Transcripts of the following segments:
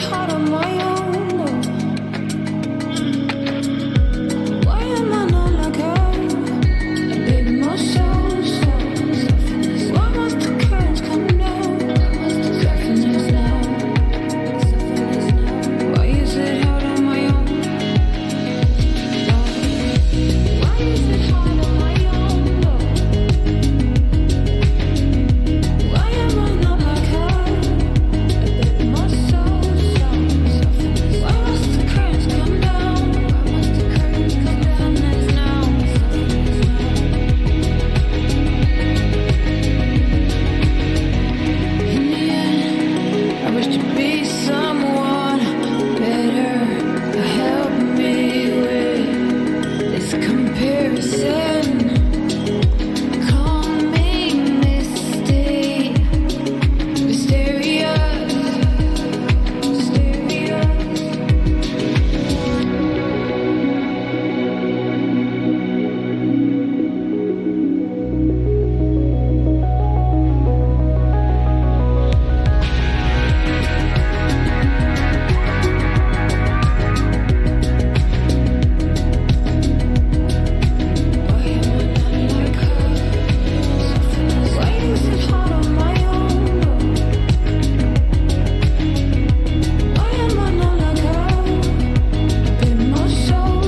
hard on my own? Why am I not like her? Baby, my soul, why must the curtains come down? Soften us now. Why is it hard on my own? Why is it hard on my own? Why am I not like her? Baby, my soul, why must the curtains come down? Soften us now. In the end, I wish to be someone better to help me with this comparison. Calming misty, mysterious. Why am I not like her? Why is it hard on my own? Why am I not like her? Baby, my soul,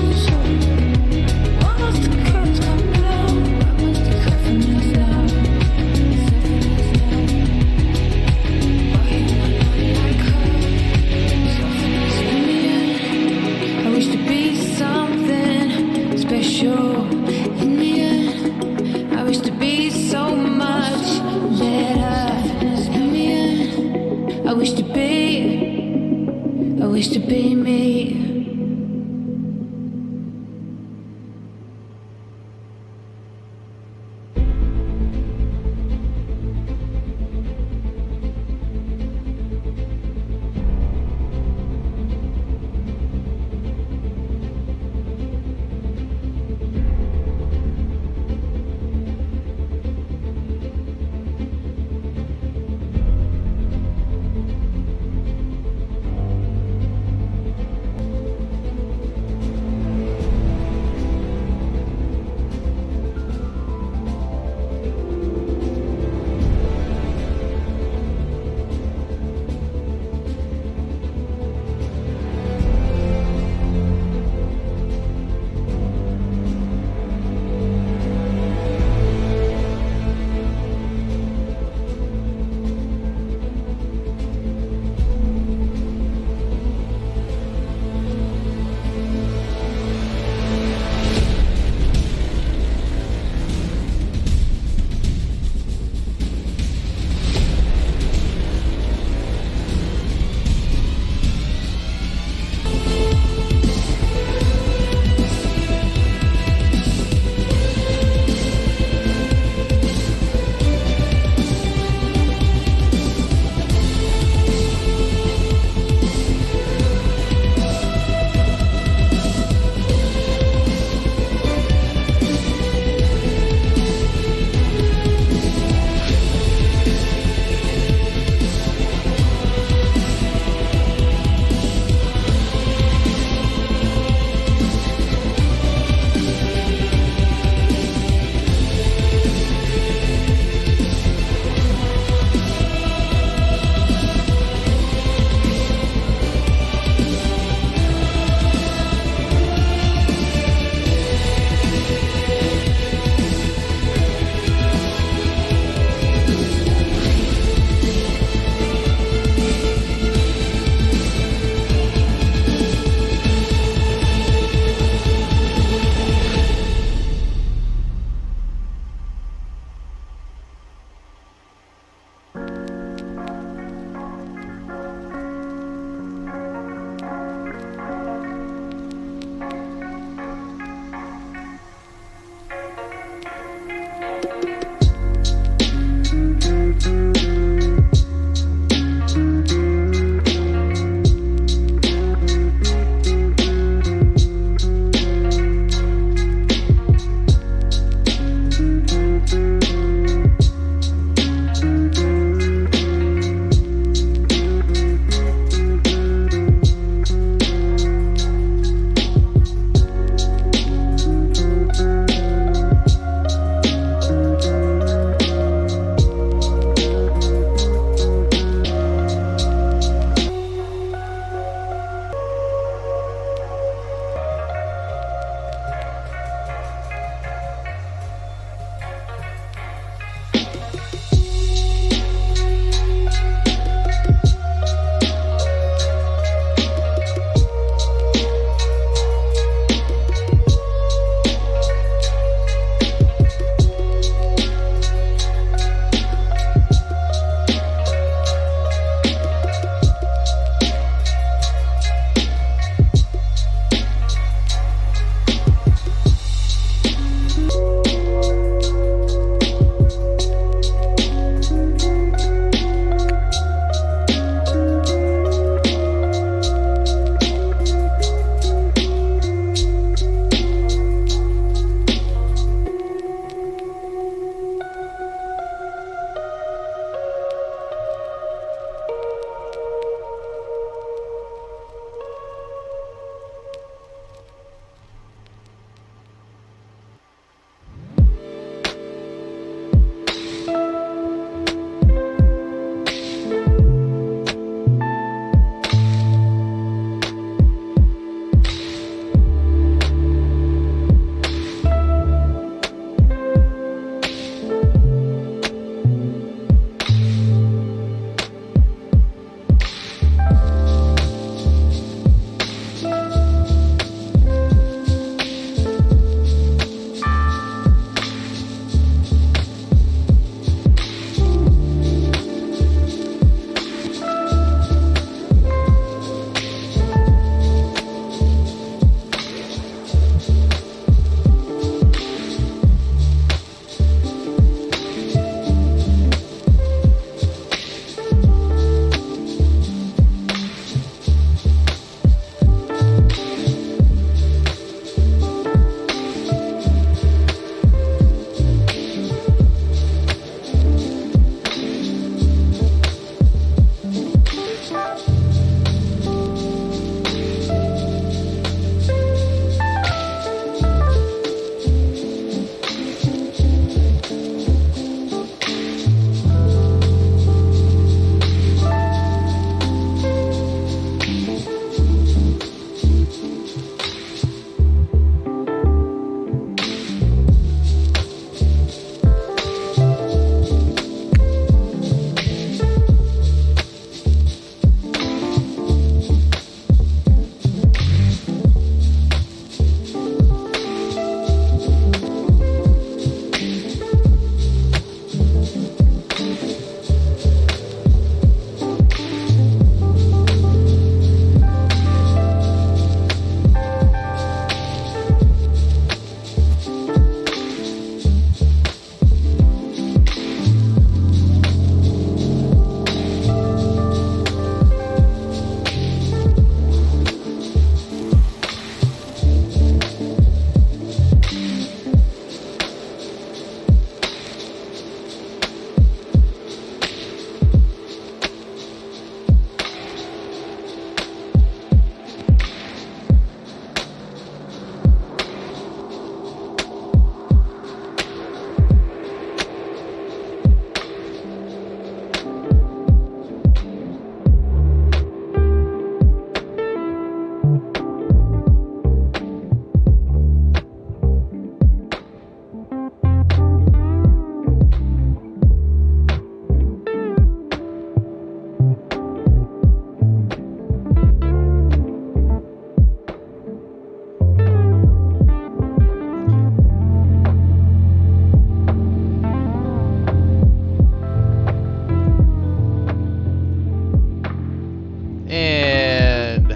why must the curtains come down? Soften us now. Why am I not like her? In the end, I wish to be something special. In the end, I wish to be so much better. In the end, I wish to be me.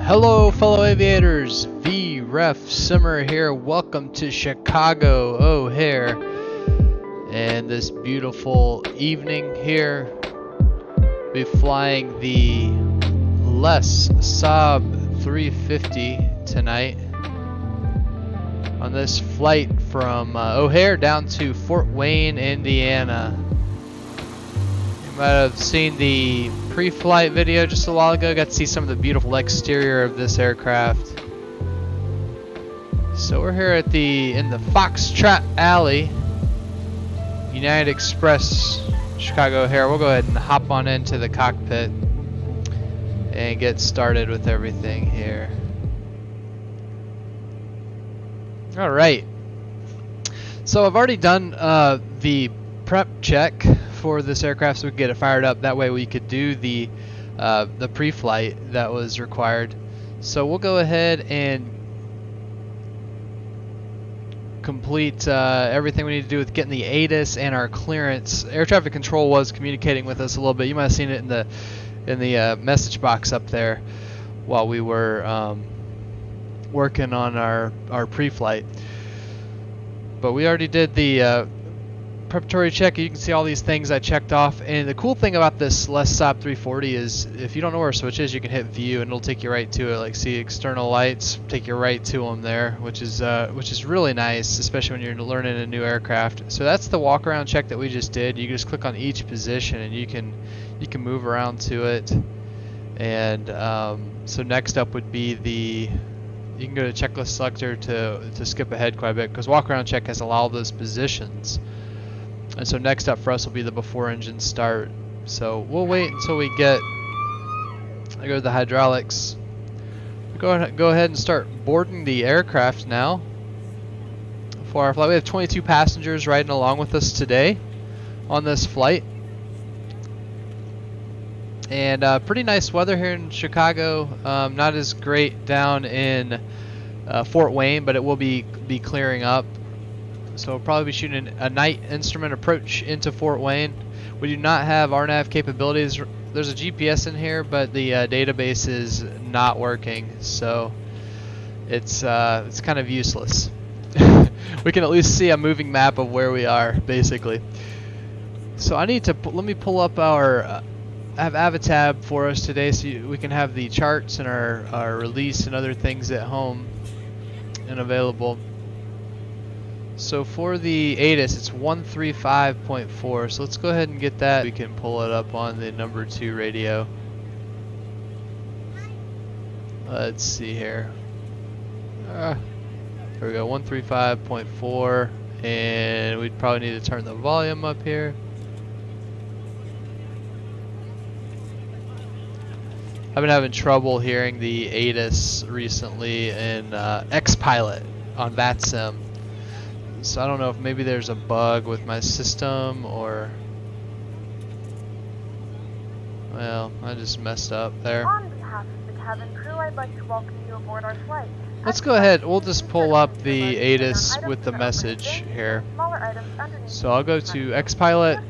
Hello fellow aviators, VREF Simmer here. Welcome to Chicago O'Hare. And this beautiful evening here, we'll be flying the Saab 340 tonight on this flight from O'Hare down to Fort Wayne, Indiana. You might have seen the pre-flight video just a while ago. Got to see some of the beautiful exterior of this aircraft. So we're here at in the Foxtrot Alley, United Express, Chicago O'Hare. We'll go ahead and hop on into the cockpit and get started with everything here. All right. So I've already done the prep check for this aircraft, so we can get it fired up. That way we could do the pre-flight that was required. So we'll go ahead and complete everything we need to do with getting the ATIS and our clearance. Air traffic control was communicating with us a little bit. You might have seen it in the message box up there while we were working on our pre-flight. But we already did the preparatory check. You can see all these things I checked off, and the cool thing about this Saab 340 is if you don't know where a switch is, you can hit view and it'll take you right to it. Like, see external lights, take you right to them there, which is really nice, especially when you're learning a new aircraft. So that's the walk around check that we just did. You just click on each position and you can move around to it. And so next up would be you can go to checklist selector to skip ahead quite a bit, because walk around check has all those positions. And so next up for us will be the before engine start. So we'll wait until we get, I go to the hydraulics. Go ahead and start boarding the aircraft now for our flight. We have 22 passengers riding along with us today on this flight. And pretty nice weather here in Chicago. Not as great down in Fort Wayne, but it will be clearing up. So we'll probably be shooting a night instrument approach into Fort Wayne. We do not have RNAV capabilities. There's a GPS in here, but the database is not working, so it's kind of useless. We can at least see a moving map of where we are, basically. So I need to let me pull up our I have Avatab for us today, so we can have the charts and our release and other things at home and available. So for the ATIS, it's 135.4. So let's go ahead and get that. We can pull it up on the number 2 radio. Let's see here. There we go, 135.4, and we'd probably need to turn the volume up here. I've been having trouble hearing the ATIS recently in Xpilot on VATSIM. So I don't know if maybe there's a bug with my system, or, well, I just messed up there. On behalf of the cabin crew, I'd like to welcome you aboard our flight. Let's go ahead, we'll just pull up the ATIS with the message here. So I'll go to Xpilot,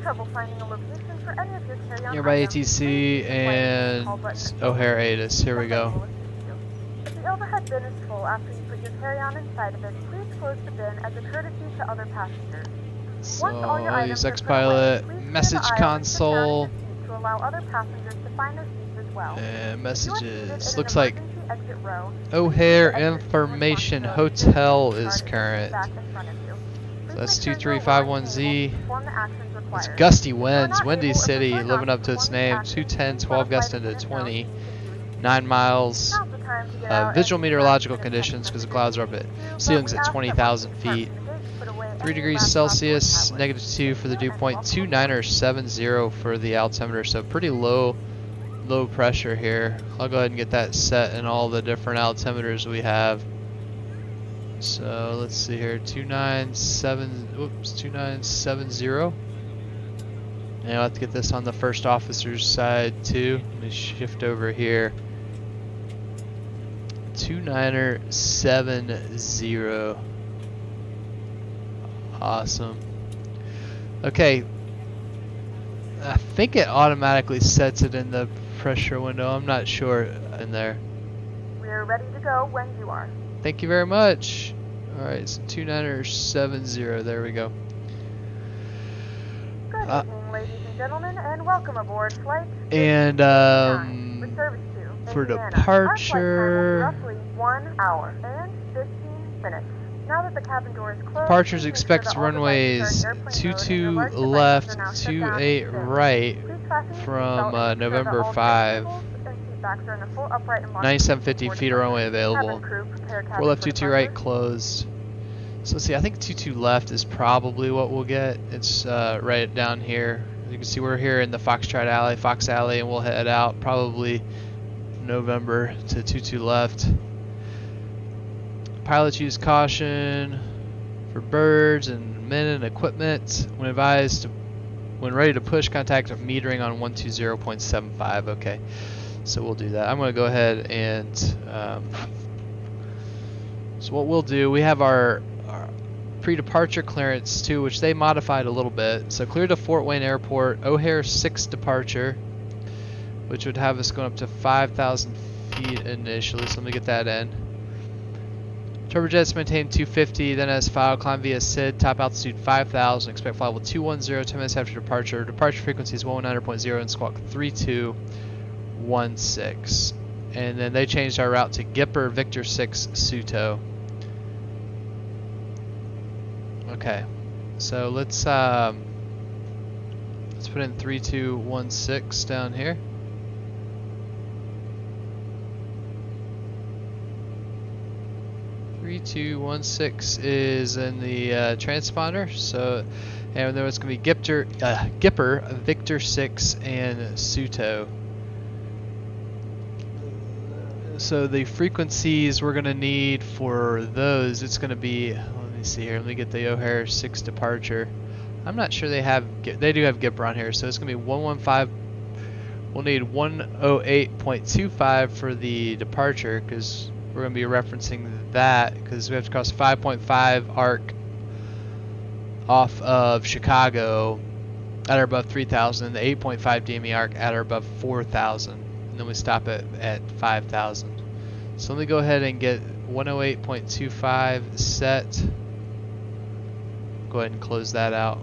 nearby ATC, and O'Hare ATIS. Here we go. If the overhead bin is full after you put your carry-on inside of it, please close the bin as a courtesy to other passengers. So I'll use Xpilot, message console, to allow other passengers to find their seats as well. and messages. Looks like O'Hare Information Hotel is current. So that's 2351Z. It's gusty winds, Windy City, living up to its name. 210, 12 gust into 20, 9 miles. Visual meteorological conditions, because the clouds are up at ceilings at 20,000 feet. 3 degrees Celsius, -2 for the dew point, 2970 for the altimeter, so pretty low pressure here. I'll go ahead and get that set in all the different altimeters we have. So let's see here, 2970. And I'll have to get this on the first officer's side too. Let me shift over here. 2970. Awesome. Okay. I think it automatically sets it in the pressure window. I'm not sure in there. We're ready to go when you are. Thank you very much. Alright, so 2970, there we go. Good evening, ladies and gentlemen, and welcome aboard flight And with service to for Indiana. departure, Our flight time will be roughly 1 hour and 15 minutes. Now that the cabin door is closed, departures please make expects sure that all runways devices are in airplane mode and 22 your large devices left, are now shut down 28 and safe. right Please fasten your from seatbelt and make sure that November all 5. tables and seatbacks are in the full upright and locked 9750 position feet for are only departure. available. Cabin crew, prepare 4 cabin left, for 22 right, departure. closed. So let's see, I think 22 left is probably what we'll get. It's right down here. You can see we're here in the Fox Alley, and we'll head out probably November to 22 left. Pilots use caution for birds and men and equipment. When advised, when ready to push, contact metering on 120.75. Okay, so we'll do that. I'm going to go ahead and so what we'll do, we have our pre-departure clearance too, which they modified a little bit. So clear to Fort Wayne Airport, O'Hare 6 departure, which would have us going up to 5,000 feet initially. So let me get that in. Turbojets maintain 250, then as filed, climb via SID, top altitude 5,000, expect flight level 210, 10 minutes after departure. Departure frequency is 119.0 and squawk 3216. And then they changed our route to Gipper Victor 6 Suto. Okay, so let's put in 3216 down here. (3216) is in the transponder. So, and then it's going to be Gipper Victor 6 and Suto. So the frequencies we're going to need for those, it's going to be, let me see here, let me get the O'Hare 6 departure. I'm not sure they do have Gipper on here, so it's going to be 115, we'll need 108.25 for the departure, because we're going to be referencing that, because we have to cross 5.5 arc off of Chicago at or above 3,000, and the 8.5 DME arc at or above 4,000. And then we stop at 5,000. So let me go ahead and get 108.25 set. Go ahead and close that out.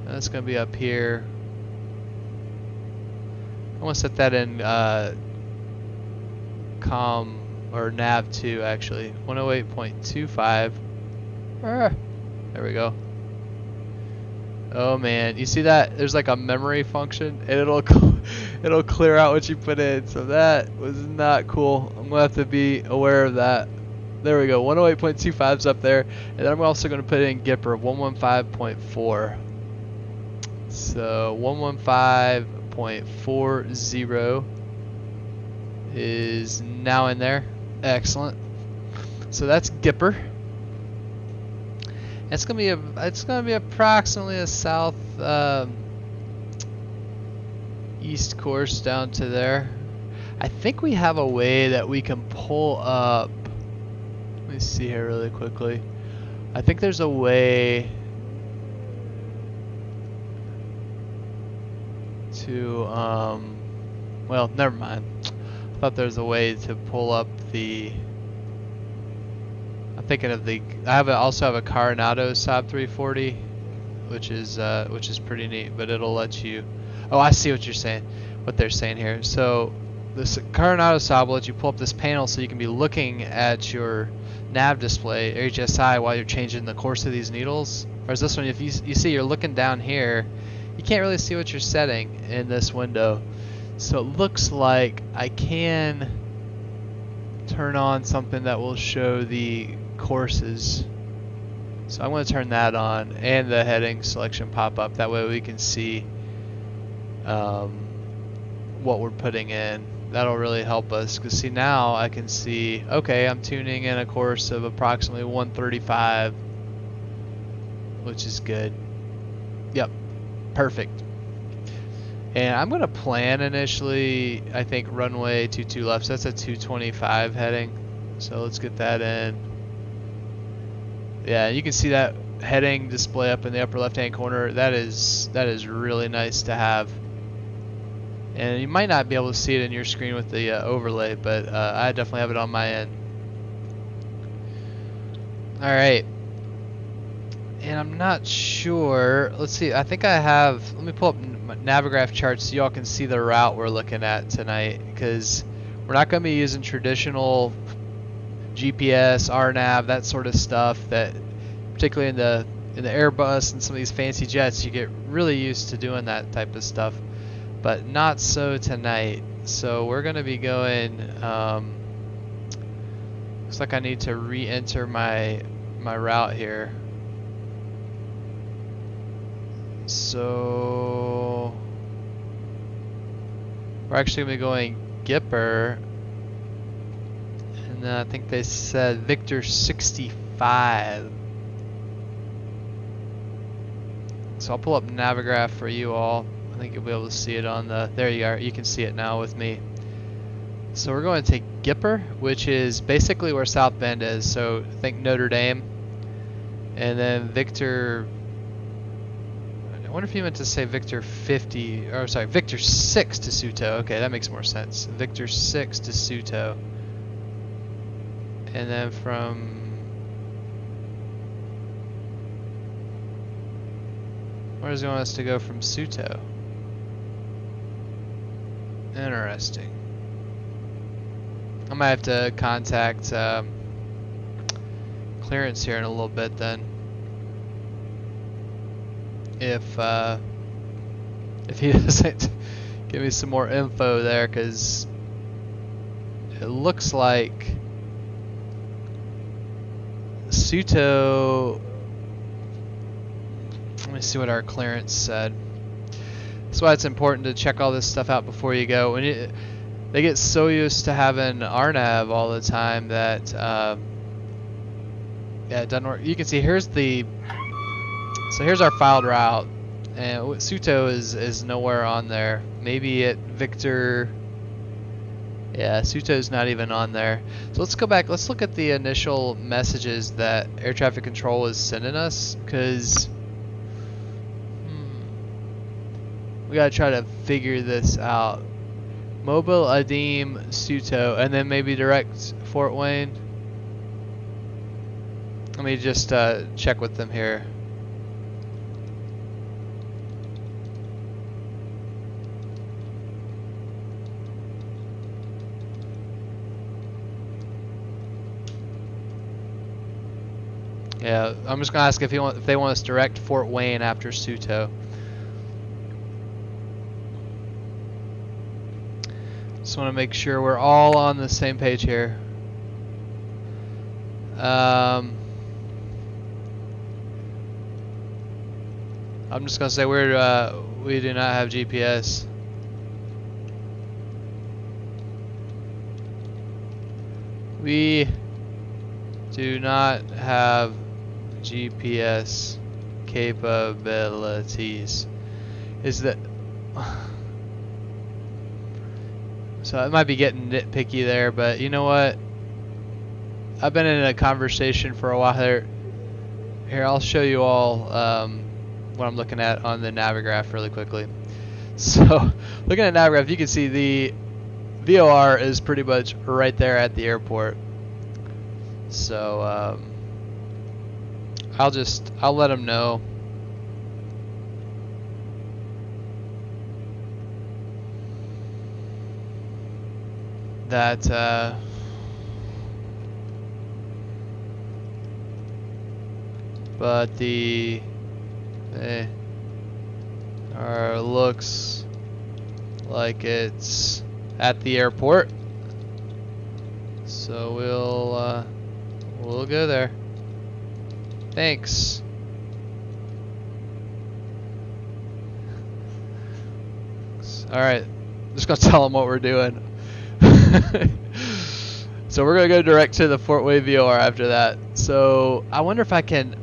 That's going to be up here. I want to set that in COM or nav 2 actually. 108.25. There we go. Oh man, you see that? There's like a memory function, and it'll clear out what you put in. So that was not cool. I'm gonna have to be aware of that. There we go. 108.25 is up there, and then I'm also gonna put in Gipper 115.4. So 115.40 is now in there. Excellent. So that's Gipper. It's gonna be approximately a south east course down to there. I think we have a way that we can pull up. Let me see here really quickly. I think there's a way to well, never mind. I thought there's a way to pull up the. I'm thinking of the. I also have a Coronado Saab 340, which is pretty neat. But it'll let you. Oh, I see what you're saying. What they're saying here. So this Coronado Saab will let you pull up this panel so you can be looking at your nav display HSI while you're changing the course of these needles. Whereas this one, if you see you're looking down here, you can't really see what you're setting in this window. So it looks like I can turn on something that will show the courses. So I'm going to turn that on and the heading selection pop up. That way we can see what we're putting in. That'll really help us, because see, now I can see, okay, I'm tuning in a course of approximately 135, which is good. Yep, perfect. And I'm going to plan initially, I think, runway 22 left. So that's a 225 heading. So let's get that in. Yeah, you can see that heading display up in the upper left-hand corner. That is really nice to have. And you might not be able to see it in your screen with the overlay, but I definitely have it on my end. Alright. And I'm not sure. Let's see. I think I have. Let me pull up my Navigraph charts so y'all can see the route we're looking at tonight. Because we're not going to be using traditional GPS, RNAV, that sort of stuff. That, particularly in the Airbus and some of these fancy jets, you get really used to doing that type of stuff. But not so tonight. So we're going to be going. Looks like I need to re-enter my route here. So we're actually going to be going Gipper, and then I think they said Victor 65. So I'll pull up Navigraph for you all. I think you'll be able to see it on the, there you are, you can see it now with me. So we're going to take Gipper, which is basically where South Bend is, so think Notre Dame, and then Victor, I wonder if you meant to say Victor 50, or sorry, Victor 6 to Suto. Okay, that makes more sense. Victor 6 to Suto. And then from, where does he want us to go from Suto? Interesting. I might have to contact clearance here in a little bit then. If he doesn't give me some more info there, because it looks like Suto. Let me see what our clearance said. That's why it's important to check all this stuff out before you go. When they get so used to having RNAV all the time that yeah, it doesn't work. You can see here's the. So here's our filed route, and Suto is nowhere on there. Maybe at Victor, yeah, Suto's not even on there. So let's go back, let's look at the initial messages that air traffic control was sending us, because we gotta try to figure this out. Mobile, Adim, Suto, and then maybe direct Fort Wayne. Let me just check with them here. Yeah, I'm just gonna ask if they want us direct Fort Wayne after Suto. Just want to make sure we're all on the same page here. I'm just gonna say we do not have GPS. We do not have GPS capabilities. Is that so? It might be getting nitpicky there, but you know what? I've been in a conversation for a while there. Here, I'll show you all what I'm looking at on the Navigraph really quickly. So, looking at Navigraph, you can see the VOR is pretty much right there at the airport. So, I'll let them know. That but the looks like it's at the airport, so we'll go there. Thanks. All right, just gonna tell them what we're doing. So we're gonna go direct to the Fort Wayne VOR after that. So I wonder if I can.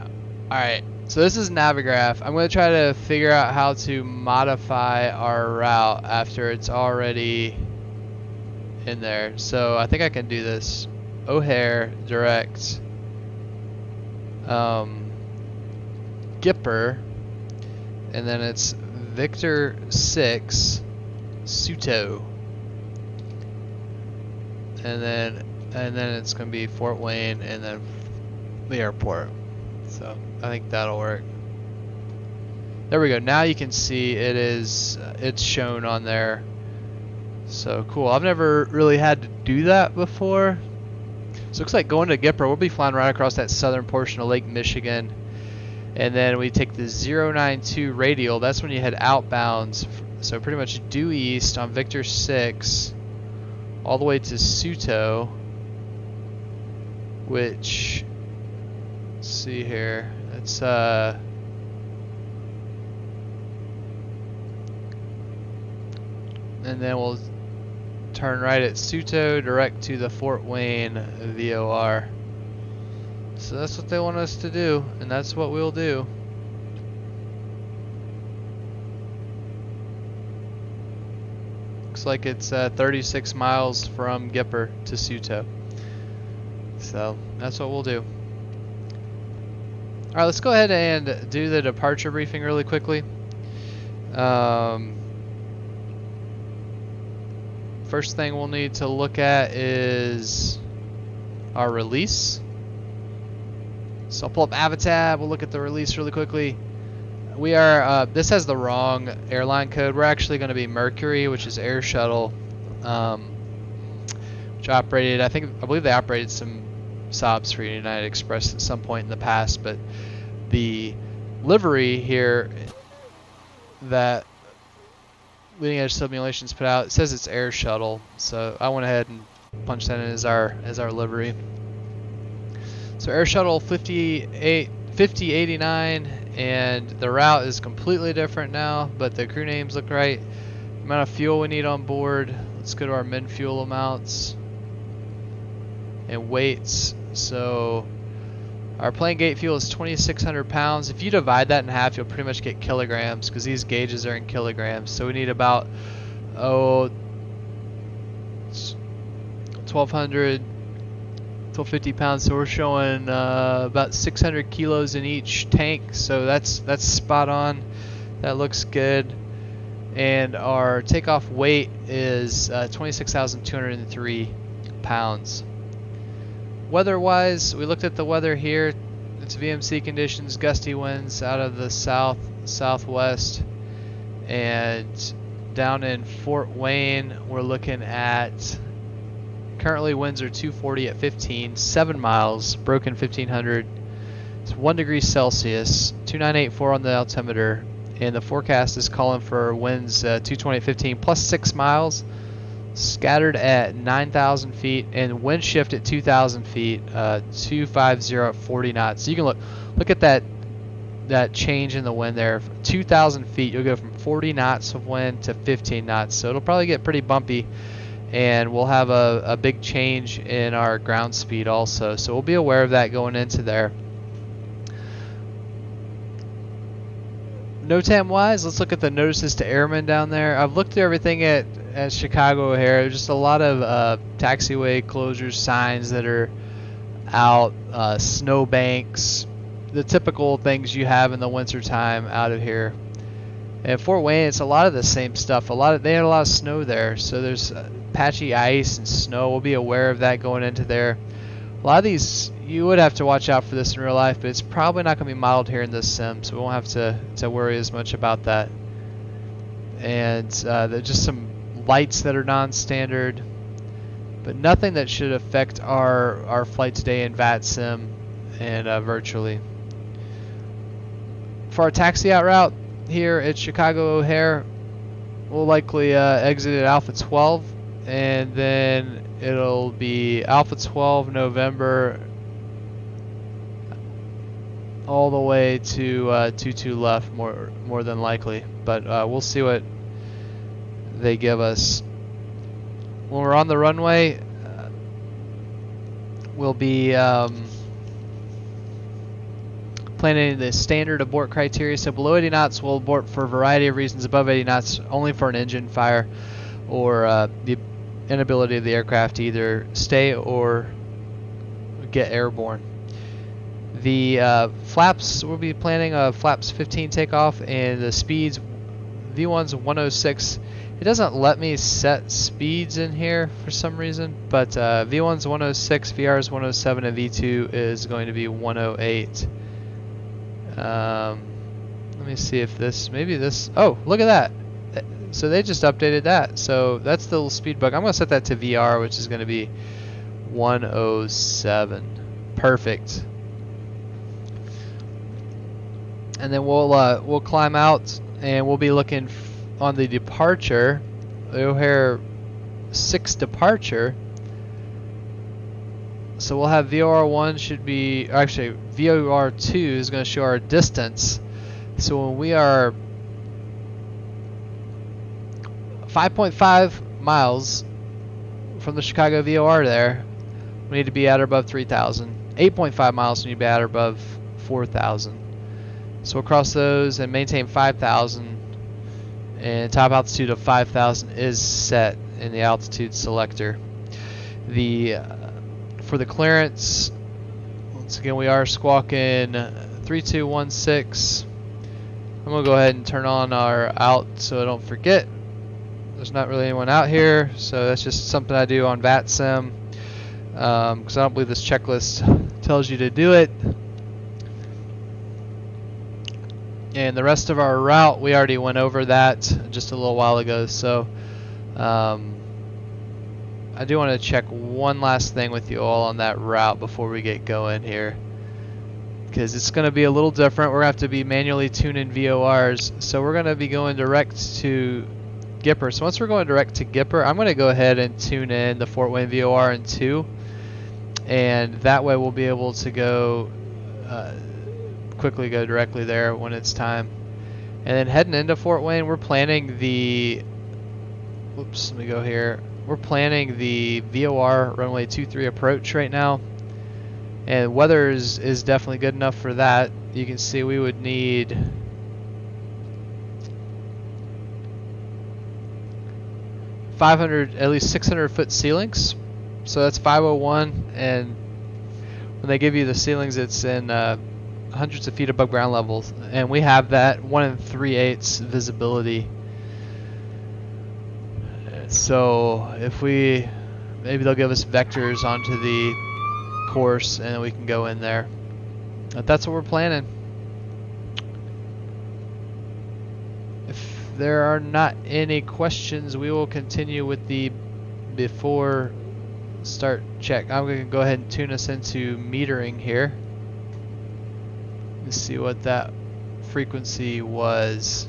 All right. So this is Navigraph. I'm gonna try to figure out how to modify our route after it's already in there. So I think I can do this. O'Hare direct. Gipper, and then it's Victor 6 Suto. And then it's going to be Fort Wayne and then the airport. So I think that'll work. There we go. Now you can see it's shown on there. So cool. I've never really had to do that before. So it looks like going to Gipper, we'll be flying right across that southern portion of Lake Michigan. And then we take the 092 radial. That's when you head outbounds. So pretty much due east on Victor 6 all the way to Suto, which, let's see here. It's and then we'll turn right at Suto, direct to the Fort Wayne VOR. So that's what they want us to do, and that's what we'll do. Looks like it's 36 miles from Gipper to Suto. So that's what we'll do. Alright, let's go ahead and do the departure briefing really quickly. First thing we'll need to look at is our release. So I'll pull up Avatab, we'll look at the release really quickly. We are, this has the wrong airline code. We're actually going to be Mercury, which is Air Shuttle, which operated, I believe they operated some Saabs for United Express at some point in the past, but the livery here that Leading Edge Simulations put out, it says it's Air Shuttle, so I went ahead and punched that in as our livery. So Air Shuttle 5089, and the route is completely different now, but the crew names look right. The amount of fuel we need on board, let's go to our min fuel amounts and weights. So our plane gate fuel is 2,600 pounds. If you divide that in half, you'll pretty much get kilograms because these gauges are in kilograms. So we need about 1,200, 1,250 pounds. So we're showing about 600 kilos in each tank. So that's spot on. That looks good. And our takeoff weight is 26,203 pounds. Weather-wise, we looked at the weather here. It's VMC conditions, gusty winds out of the southwest, and down in Fort Wayne, we're looking at currently winds are 240 at 15, 7 miles, broken 1500. It's 1 degree Celsius, 2984 on the altimeter, and the forecast is calling for winds 220 at 15 plus 6 miles. Scattered at 9,000 feet and wind shift at 2,000 feet, 250 at 40 knots. So you can look at that change in the wind there. 2,000 feet, you'll go from 40 knots of wind to 15 knots. So it'll probably get pretty bumpy, and we'll have a big change in our ground speed also. So we'll be aware of that going into there. NOTAM wise, let's look at the notices to airmen down there. I've looked through everything at Chicago O'Hare. There's just a lot of taxiway closures, signs that are out, snow banks, the typical things you have in the winter time out of here. At Fort Wayne, it's a lot of the same stuff. They had a lot of snow there, so there's patchy ice and snow. We'll be aware of that going into there. A lot of these, you would have to watch out for this in real life, but it's probably not going to be modeled here in this sim, so we won't have to worry as much about that. And there's just some lights that are non-standard, but nothing that should affect our flight today in VATSIM and virtually. For our taxi out route here at Chicago O'Hare, we'll likely exit at Alpha 12, and then it'll be Alpha 12 November all the way to 22 left, more than likely, but we'll see what they give us. When we're on the runway, we'll be planning the standard abort criteria. So below 80 knots we'll abort for a variety of reasons. Above 80 knots only for an engine fire or the inability of the aircraft to either stay or get airborne. The flaps, we'll be planning a flaps 15 takeoff, and the speeds, V1's 106 It doesn't let me set speeds in here for some reason, but V1's 106, VR's 107, and V2 is going to be 108. Let me see if this, maybe this, oh, look at that. So they just updated that. So that's the little speed bug. I'm going to set that to VR, which is going to be 107. Perfect. And then we'll climb out, and we'll be looking on the departure, the O'Hare 6 departure. So we'll have VOR1 should be, actually VOR2 is going to show our distance. So when we are 5.5 miles from the Chicago VOR there, we need to be at or above 3,000. 8.5 miles, we need to be at or above 4,000. So we'll cross those and maintain 5,000, and top altitude of 5,000 is set in the altitude selector. For the clearance, once again we are squawking 3216. I'm going to go ahead and turn on our out so I don't forget. There's not really anyone out here, so that's just something I do on VATSIM, because I don't believe this checklist tells you to do it. And the rest of our route, we already went over that just a little while ago. So I do want to check one last thing with you all on that route before we get going here, because it's going to be a little different. We're going to have to be manually tuning VORs. So we're going to be going direct to Gipper. So once we're going direct to Gipper, I'm going to go ahead and tune in the Fort Wayne VOR in 2. And that way we'll be able to go quickly go directly there when it's time. And then heading into Fort Wayne, we're planning the, whoops, let me go here. We're planning the VOR runway 23 approach right now. And weather is definitely good enough for that. You can see we would need at least 600 foot ceilings. So that's 501, and when they give you the ceilings, it's in hundreds of feet above ground level, and we have that 1 3/8 visibility. So if maybe they'll give us vectors onto the course, and then we can go in there. But that's what we're planning. If there are not any questions, we will continue with the before start check. I'm going to go ahead and tune us into metering here. Let's see what that frequency was.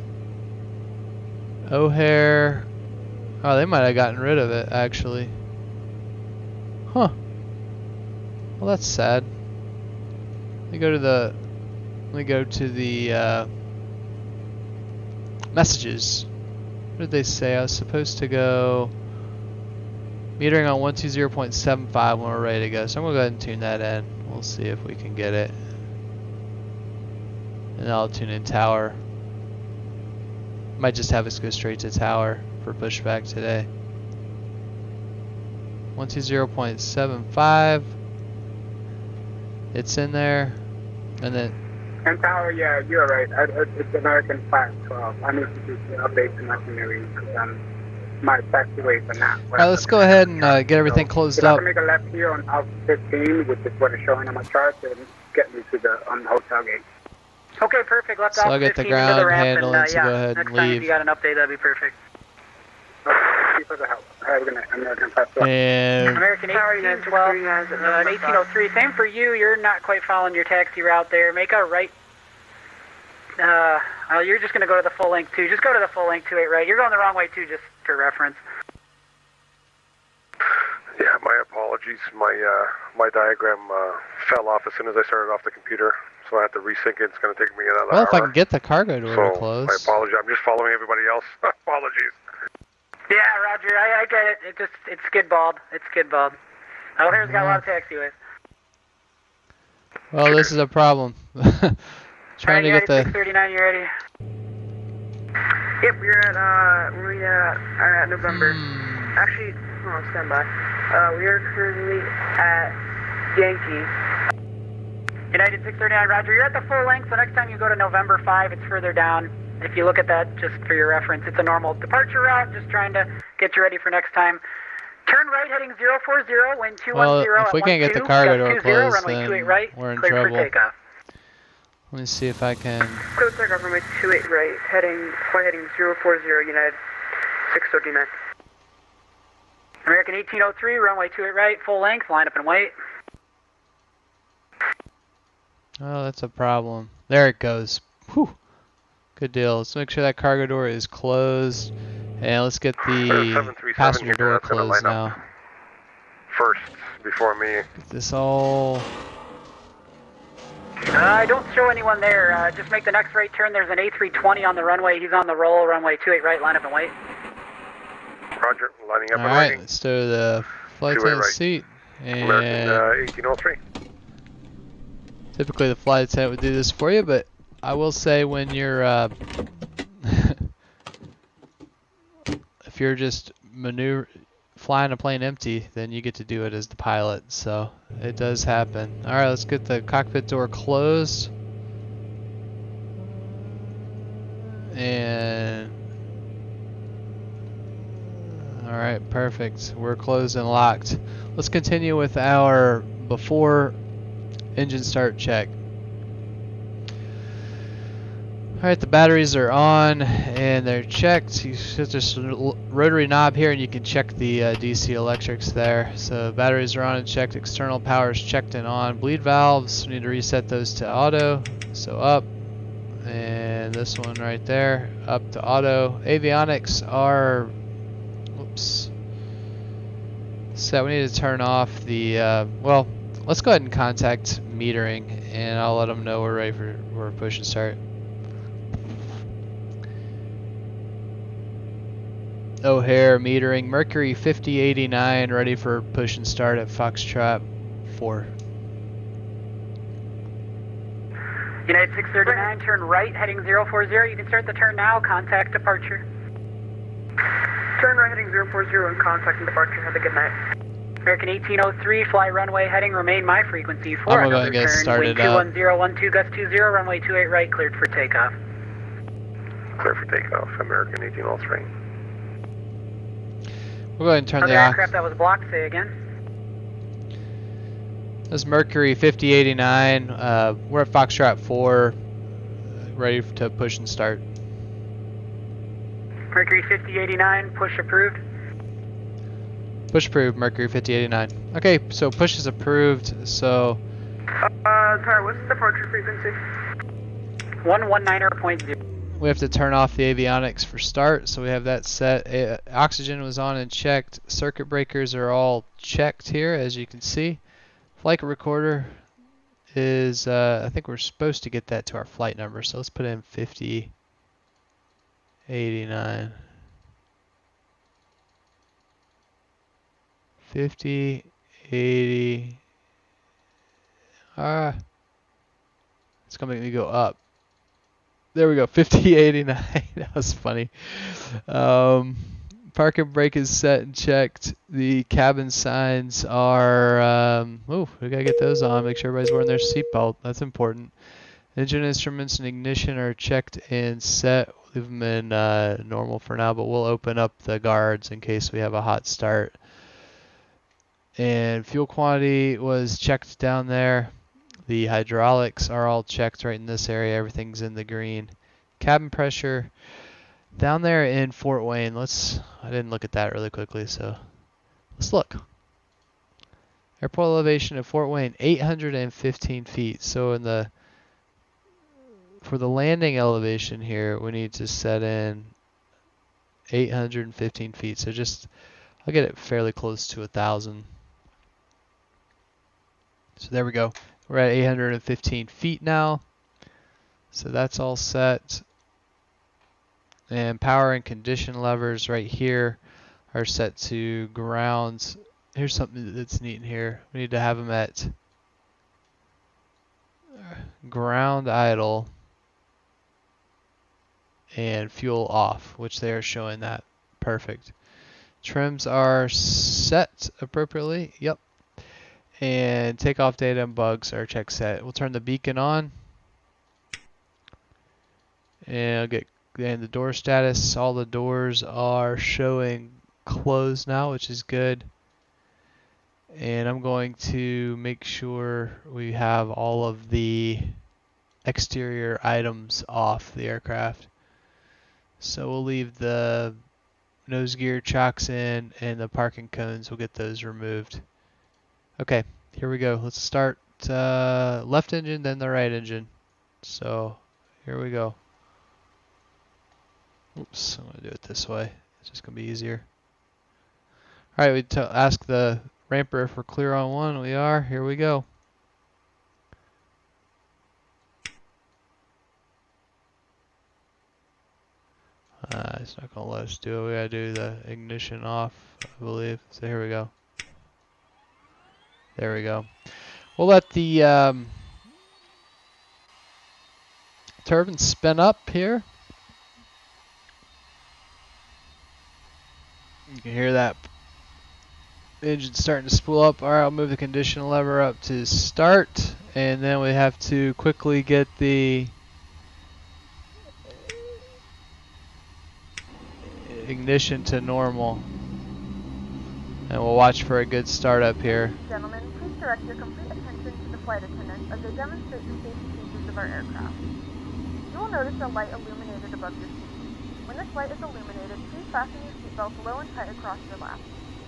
O'Hare. Oh, they might have gotten rid of it actually. Huh. Well, that's sad. Let me go to the messages. What did they say? I was supposed to go metering on 120.75 when we're ready to go. So I'm going to go ahead and tune that in. We'll see if we can get it. And I'll tune in tower. Might just have us go straight to tower for pushback today. 120.75. It's in there. And then... And tower, yeah, you're right. It's American 512. I need to do the updates in my itinerary because my taxiways are not. Alright, let's go ahead and get everything closed up. I can make a left here on Alpha 15, which is what is showing on my chart, and get me to the hotel gate. Okay, perfect. Left So Alpha I'll get the 15 into the ground ramp, handling, and so go ahead next and time if leave. you got an update, that'd be perfect. Thank you for the help. Have a good night. American 512. And American 1812, an 1803. Same for you. You're not quite following your taxi route there. Make a right. You're just going to go to the full length 2. Just go to the full length 28 right. You're going the wrong way too, just for reference. Yeah, my apologies. My diagram fell off as soon as I started off the computer, so I have to resync it. It's going to take me another well, hour. if I can get the cargo door to close. I apologize. I'm just following everybody else. Apologies. Yeah, Roger. I get it. It's skidballed. It's skidballed. O'Hare's got a lot of taxiways. Well, this is a problem. Trying to get the... 639, you ready? Yep, we're at November. Actually, hold on, stand by. We are currently at Yankee. United 639, Roger. You're at the full length, so next time you go to November 5, it's further down. If you look at that, just for your reference, it's a normal departure route, just trying to get you ready for next time. Turn right heading 040, wind 210 Well, at if we can't get the 12, cargo gust door 20, closed, runway then 28 right, we're in cleared trouble. for takeoff. Let me see if I can. Go takeoff runway 28 right, flight heading 040, United 639. American 1803, runway 28 right, full length, line up and wait. Oh, that's a problem. There it goes. Whew. Good deal. Let's make sure that cargo door is closed. And let's get the passenger door closed now. First, before me. Get this all... I don't show anyone there. Just make the next right turn. There's an A320 on the runway. He's on the roll. Runway 28 right. Line up and wait. Roger. Lining up and Alright, waiting. let's go to the flight 28 attendant right. seat. American And 1803. typically the flight attendant would do this for you, but I will say when you're... if you're just flying a plane empty, then you get to do it as the pilot, so it does happen. Alright, let's get the cockpit door closed. And alright, perfect. We're closed and locked. Let's continue with our before engine start check. Alright, the batteries are on and they're checked. You hit this rotary knob here and you can check the DC electrics there. So batteries are on and checked, external power is checked and on. Bleed valves, we need to reset those to auto. So up, and this one right there, up to auto. Avionics are, whoops, set. We need to turn off the, well, let's go ahead and contact metering and I'll let them know we're ready for push and start. O'Hare metering, Mercury 5089, ready for push and start at Foxtrot 4. United 639, turn right, heading 040. You can start the turn now. Contact departure. Turn right heading 040 and contact and departure. Have a good night. American 1803, fly runway heading, remain my frequency for I'm gonna another get turn. started Wind 210, gust 20, runway 28 right, cleared for takeoff. Clear for takeoff. American 1803. We'll go ahead and turn Other the aircraft that was blocked, say again. This is Mercury 5089. We're at Foxtrot 4, ready to push and start. Mercury 5089, push approved. Push approved, Mercury 5089. Okay, so push is approved, so... Sorry, what's the departure frequency? 119.0. we have to turn off the avionics for start, so we have that set. Oxygen was on and checked. Circuit breakers are all checked here, as you can see. Flight recorder is, I think we're supposed to get that to our flight number, so let's put in 5089. 5080. It's gonna make me go up. There we go, 5089. That was funny. Parking brake is set and checked. The cabin signs are, we gotta get those on. Make sure everybody's wearing their seatbelt. That's important. Engine instruments and ignition are checked and set. Leave them in normal for now, but we'll open up the guards in case we have a hot start. And fuel quantity was checked down there. The hydraulics are all checked right in this area. Everything's in the green. Cabin pressure down there in Fort Wayne. I didn't look at that really quickly, so let's look. Airport elevation at Fort Wayne, 815 feet. So for the landing elevation here, we need to set in 815 feet. So I'll get it fairly close to 1,000. So there we go. We're at 815 feet now. So that's all set. And power and condition levers right here are set to ground. Here's something that's neat in here. We need to have them at ground idle and fuel off, which they are showing that. Perfect. Trims are set appropriately. Yep. And takeoff data and bugs are check set. We'll turn the beacon on. And I'll get and the door status, all the doors are showing closed now, which is good. And I'm going to make sure we have all of the exterior items off the aircraft. So we'll leave the nose gear chocks in, and the parking cones, we'll get those removed. Okay, here we go. Let's start left engine, then the right engine. So here we go. Oops, I'm going to do it this way. It's just going to be easier. Alright, we ask the ramper if we're clear on one. We are. Here we go. It's not going to let us do it. We got to do the ignition off, I believe. So here we go. There we go. We'll let the turbine spin up here. You can hear that engine starting to spool up. Alright, I'll move the condition lever up to start, and then we have to quickly get the ignition to normal. And we'll watch for a good start up here. Gentlemen, please direct your complete attention to the flight attendants as they demonstrate the safety features of our aircraft. You will notice a light illuminated above your seat. When this light is illuminated, please fasten your seatbelt low and tight across your lap.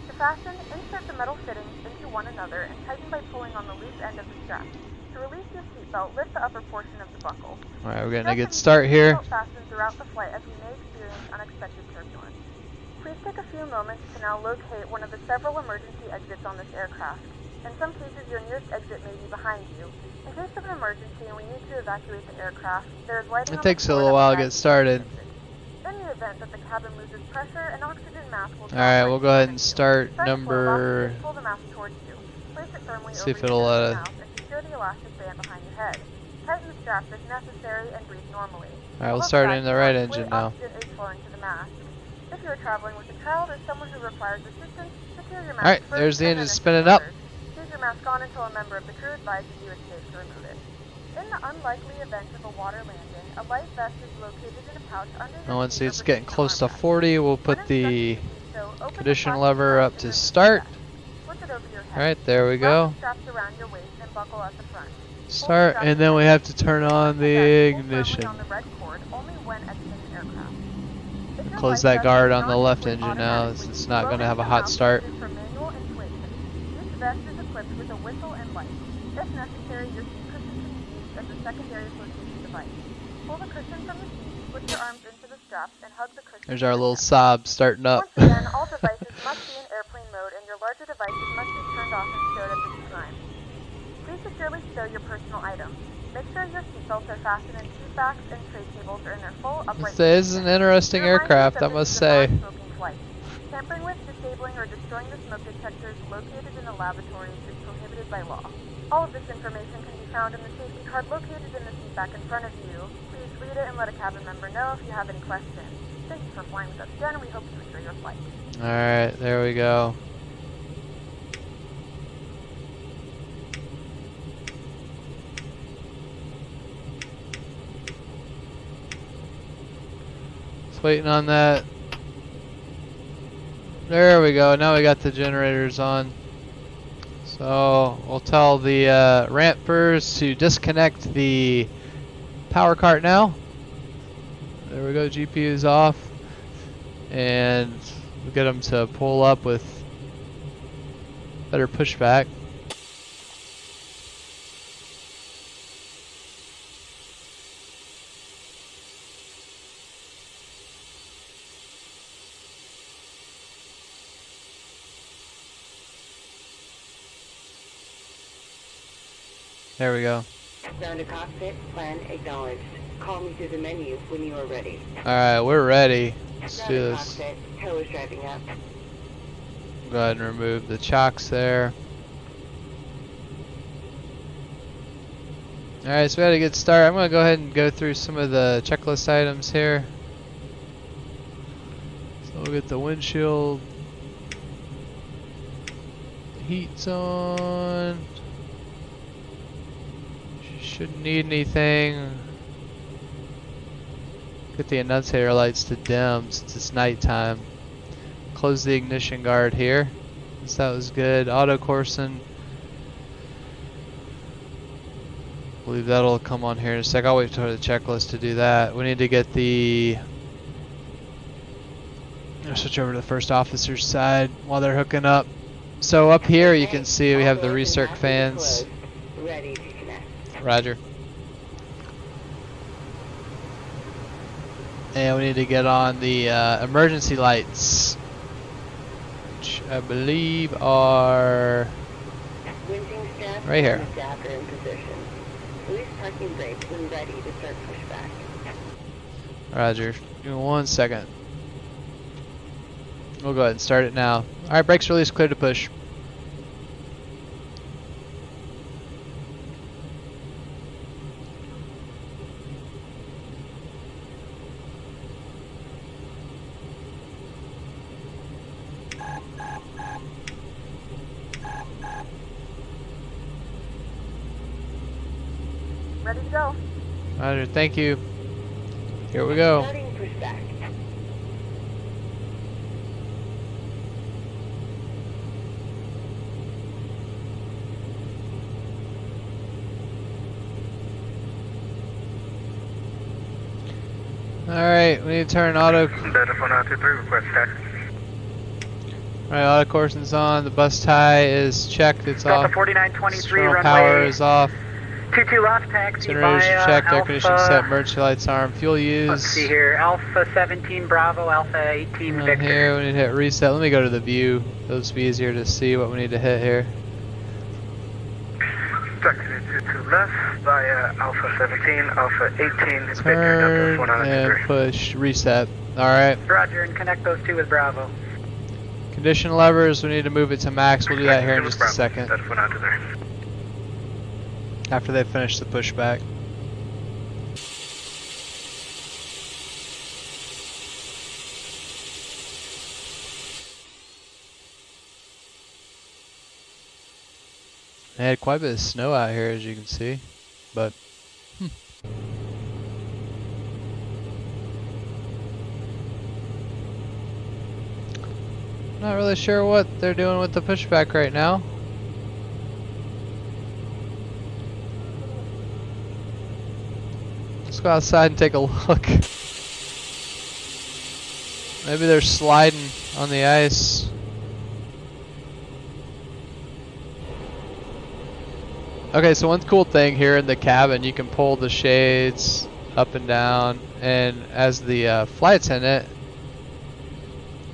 To fasten, insert the metal fittings into one another and tighten by pulling on the loose end of the strap. To release your seatbelt, lift the upper portion of the buckle. Alright, we're getting a good start here. Fasten throughout the flight as we may experience unexpected turbulence. Please take a few moments to now locate one of the several emergency exits on this aircraft. In some cases, your nearest exit may be behind you. In case of an emergency and we need to evacuate the aircraft, there is lighting. It takes a little while to get started. In the event that the cabin loses pressure, an oxygen mask will. Alright, we'll go ahead and start number. Pull the mask towards you. Place it firmly See over if it'll your let us. mouth and secure the elastic band behind your head. Tighten the strap if necessary and breathe normally. Alright, we'll start in the right engine now. Oxygen is flowing to the mask. If you are traveling with a child or someone who requires assistance, secure your mask. Alright, first there's the and engine then spinning enter up. others. Leave your mask on until a member of the crew advises you it's safe to remove it. In the unlikely event of a water landing, a life vest is located in a pouch under your And once seat it's or getting between close to armrests. 40, we'll put When the instructed to do so, open the condition plastic lever pouch up in to the start. vest. Flip it over your head. Alright, there we Wrap go. the straps around your waist and buckle at the front. Start, and then we have to turn on the ignition. On the red cord only when exiting the aircraft. If your Close life that vest guard does on the not left inflate engine now. automatically, It's not going to lower have a the hot mouth start. switches for manual inflation. This vest is equipped with a whistle and light. If necessary, your seat cushion can be used as a secondary flotation device. Pull the cushion from the seat, put your arms into the straps, and hug the cushion. There's our little Saab starting up. Once again, all devices must be in airplane mode, and your larger devices must be turned off and stowed at this time. Please securely stow your personal items. Make sure your seatbelts are fastened and seat backs and tray tables are in their full upright This is an position. interesting We remind you aircraft, that I this must is a say. non-smoking flight. Tampering with, disabling, or destroying the smoke detectors located in the lavatories is prohibited by law. All of this information can be found in the safety card located in the seat back in front of you. Please read it and let a cabin member know if you have any questions. Thank you for flying with us again, and we hope you enjoy your flight. Alright, there we go. Just waiting on that. There we go. Now we got the generators on. So we'll tell the rampers to disconnect the power cart now. There we go. GPU is off. And we'll get them to pull up with better pushback. There we go. Down to cockpit, plan acknowledged. Call me through the menu when you are ready. Alright, we're ready. Let's Down do to this. cockpit, tow is driving up. Go ahead and remove the chocks there. Alright, so we had a good start. I'm going to go ahead and go through some of the checklist items here. So we'll get the windshield heats on. Shouldn't need anything. Get the annunciator lights to dim since it's nighttime. Close the ignition guard here. Since that was good. Auto coursing. I believe that'll come on here in a sec. I'll wait for the checklist to do that. We need to get the... I'll switch over to the first officer's side while they're hooking up. So up here you can see we have the recirc fans. Ready to connect. Roger. And we need to get on the emergency lights, which I believe are right here. In position. Release parking brakes when ready to start pushback. Roger. Give me 1 second. We'll go ahead and start it now. Alright, brakes released, clear to push. Ready to go. Roger, thank you. Here we go. Starting pushback. Alright, we need to turn auto. Delta 4923, request taxi. Alright, auto coursing's on. The bus tie is checked. It's Delta off. 4923, External runway power is off. 22 left, taxi Generators via checked. Air Alpha, conditioning set. Emergency lights armed. Fuel used. Let's see here, Alpha 17 Bravo, Alpha 18 On Victor. here, we need to hit reset. Let me go to the view. It'll just be easier to see what we need to hit here. Taxi 22 left via Alpha 17, Alpha 18, Victor Turn Delta and 4923. push reset. Alright. Roger, and connect those two with Bravo. Condition levers, we need to move it to max. We'll do that here in just a second. Delta 4923. After they finish the pushback. They had quite a bit of snow out here, as you can see, but not really sure what they're doing with the pushback right now. Let's go outside and take a look. Maybe they're sliding on the ice. Okay, so one cool thing here in the cabin, you can pull the shades up and down, and as the flight attendant,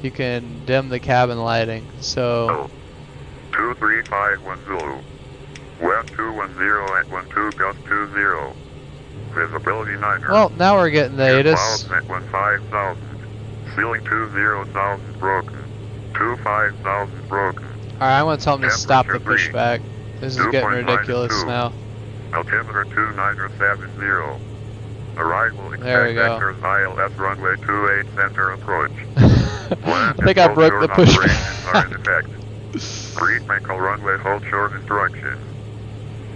you can dim the cabin lighting. So 23510 Zulu, West 210 at 12 gust 20, visibility 9er. well, now we're getting the ATIS. Clouds at 15,000, ceiling 20,000 broken, 25,000 broken. Alright, I want to tell them to stop the Temperature pushback. This is getting 2.92. ridiculous now. Altimeter 2970. Arrival There we expect go. vectors ILS runway 28 center approach. I think I broke the pushback. Are in pushback. effect. Green Michael runway hold short instructions.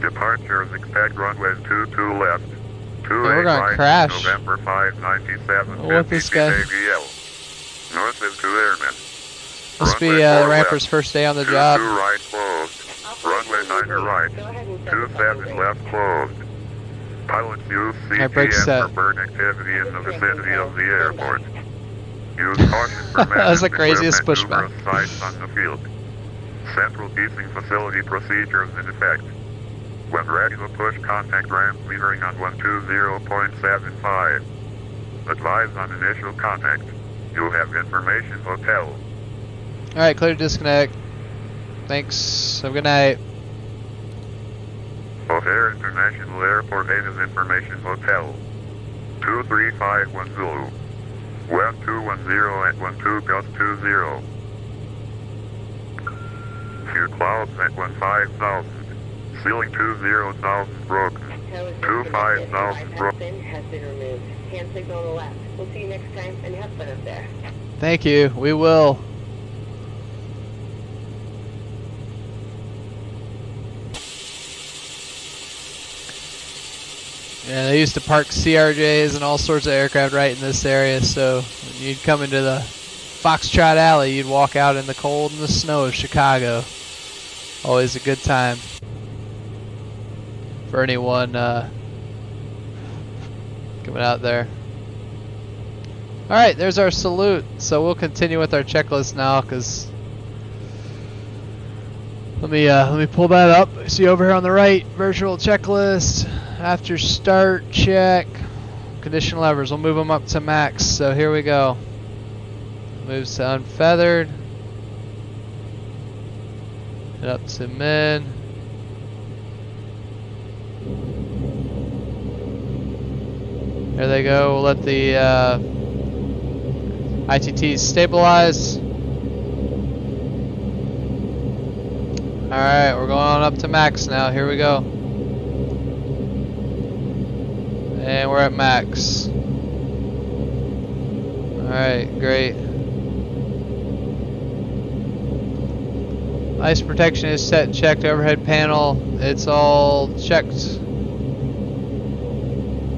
Departures expect runway 22 left. 28 we're gonna right, crash. November 597. What this guy? AVL. North is 2 airmen. Must be Runway the 4 ramper's left. first day on the 22 job. right closed. Runway 9 right. 27 left closed. Pilots use Alright, brake CPS set. for bird activity in the vicinity of the airport. Use caution for That's the management craziest equipment, pushback. numerous sites on the field. Central piecing facility procedures in effect. When ready to push, contact ramp metering on 120.75. Advise on initial contact. You have information hotel. Alright, clear to disconnect. Thanks. Have a good night. O'Hare International Airport 8 is information hotel. 23510 Zulu. West 210 at 12 gust 20. Few clouds at 15,000. Ceiling 20,000 broken. 25,000 broken. Has been removed. Hand signal on the left. We'll see you next time, and have fun up there. Thank you. We will. And they used to park CRJs and all sorts of aircraft right in this area, so when you'd come into the Foxtrot Alley, you'd walk out in the cold and the snow of Chicago. Always a good time for anyone coming out there. Alright, there's our salute. So we'll continue with our checklist now, because let me pull that up. See over here on the right, virtual checklist, after start check, condition levers. We'll move them up to max. So here we go. Moves to unfeathered, and up to min. There they go. We'll let the ITTs stabilize. Alright, we're going on up to max now. Here we go. And we're at max. Alright, great. Ice protection is set and checked. Overhead panel, it's all checked.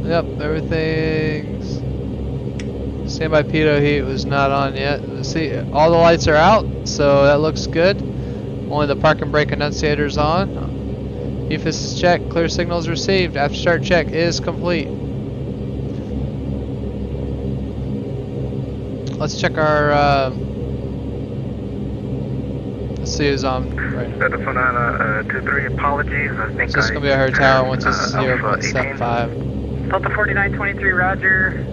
Yep, everything's. Standby pitot heat was not on yet. See, all the lights are out, so that looks good. Only the park and brake annunciator's on. EFIS is checked. Clear signals received. After start check is complete. Let's check our. Let's see who's on right now. 23, apologies. I think so this is going to be our tower once it's 0.75. Delta 4923, roger.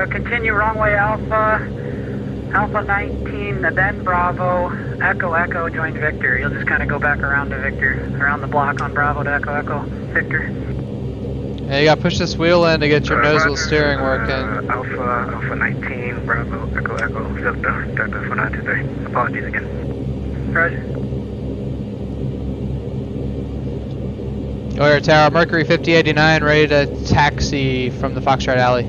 Continue wrong way Alpha. Alpha 19, then Bravo. Echo, Echo, join Victor. You'll just kind of go back around to Victor. Around the block on Bravo to Echo, Echo, Victor. Yeah, you got to push this wheel in to get your nose wheel steering working. Alpha 19, Bravo, Echo, Echo, Shutdown, Delta 4923. Apologies again. Roger. Go here, tower. Mercury 5089, ready to taxi from the Foxtrot Alley.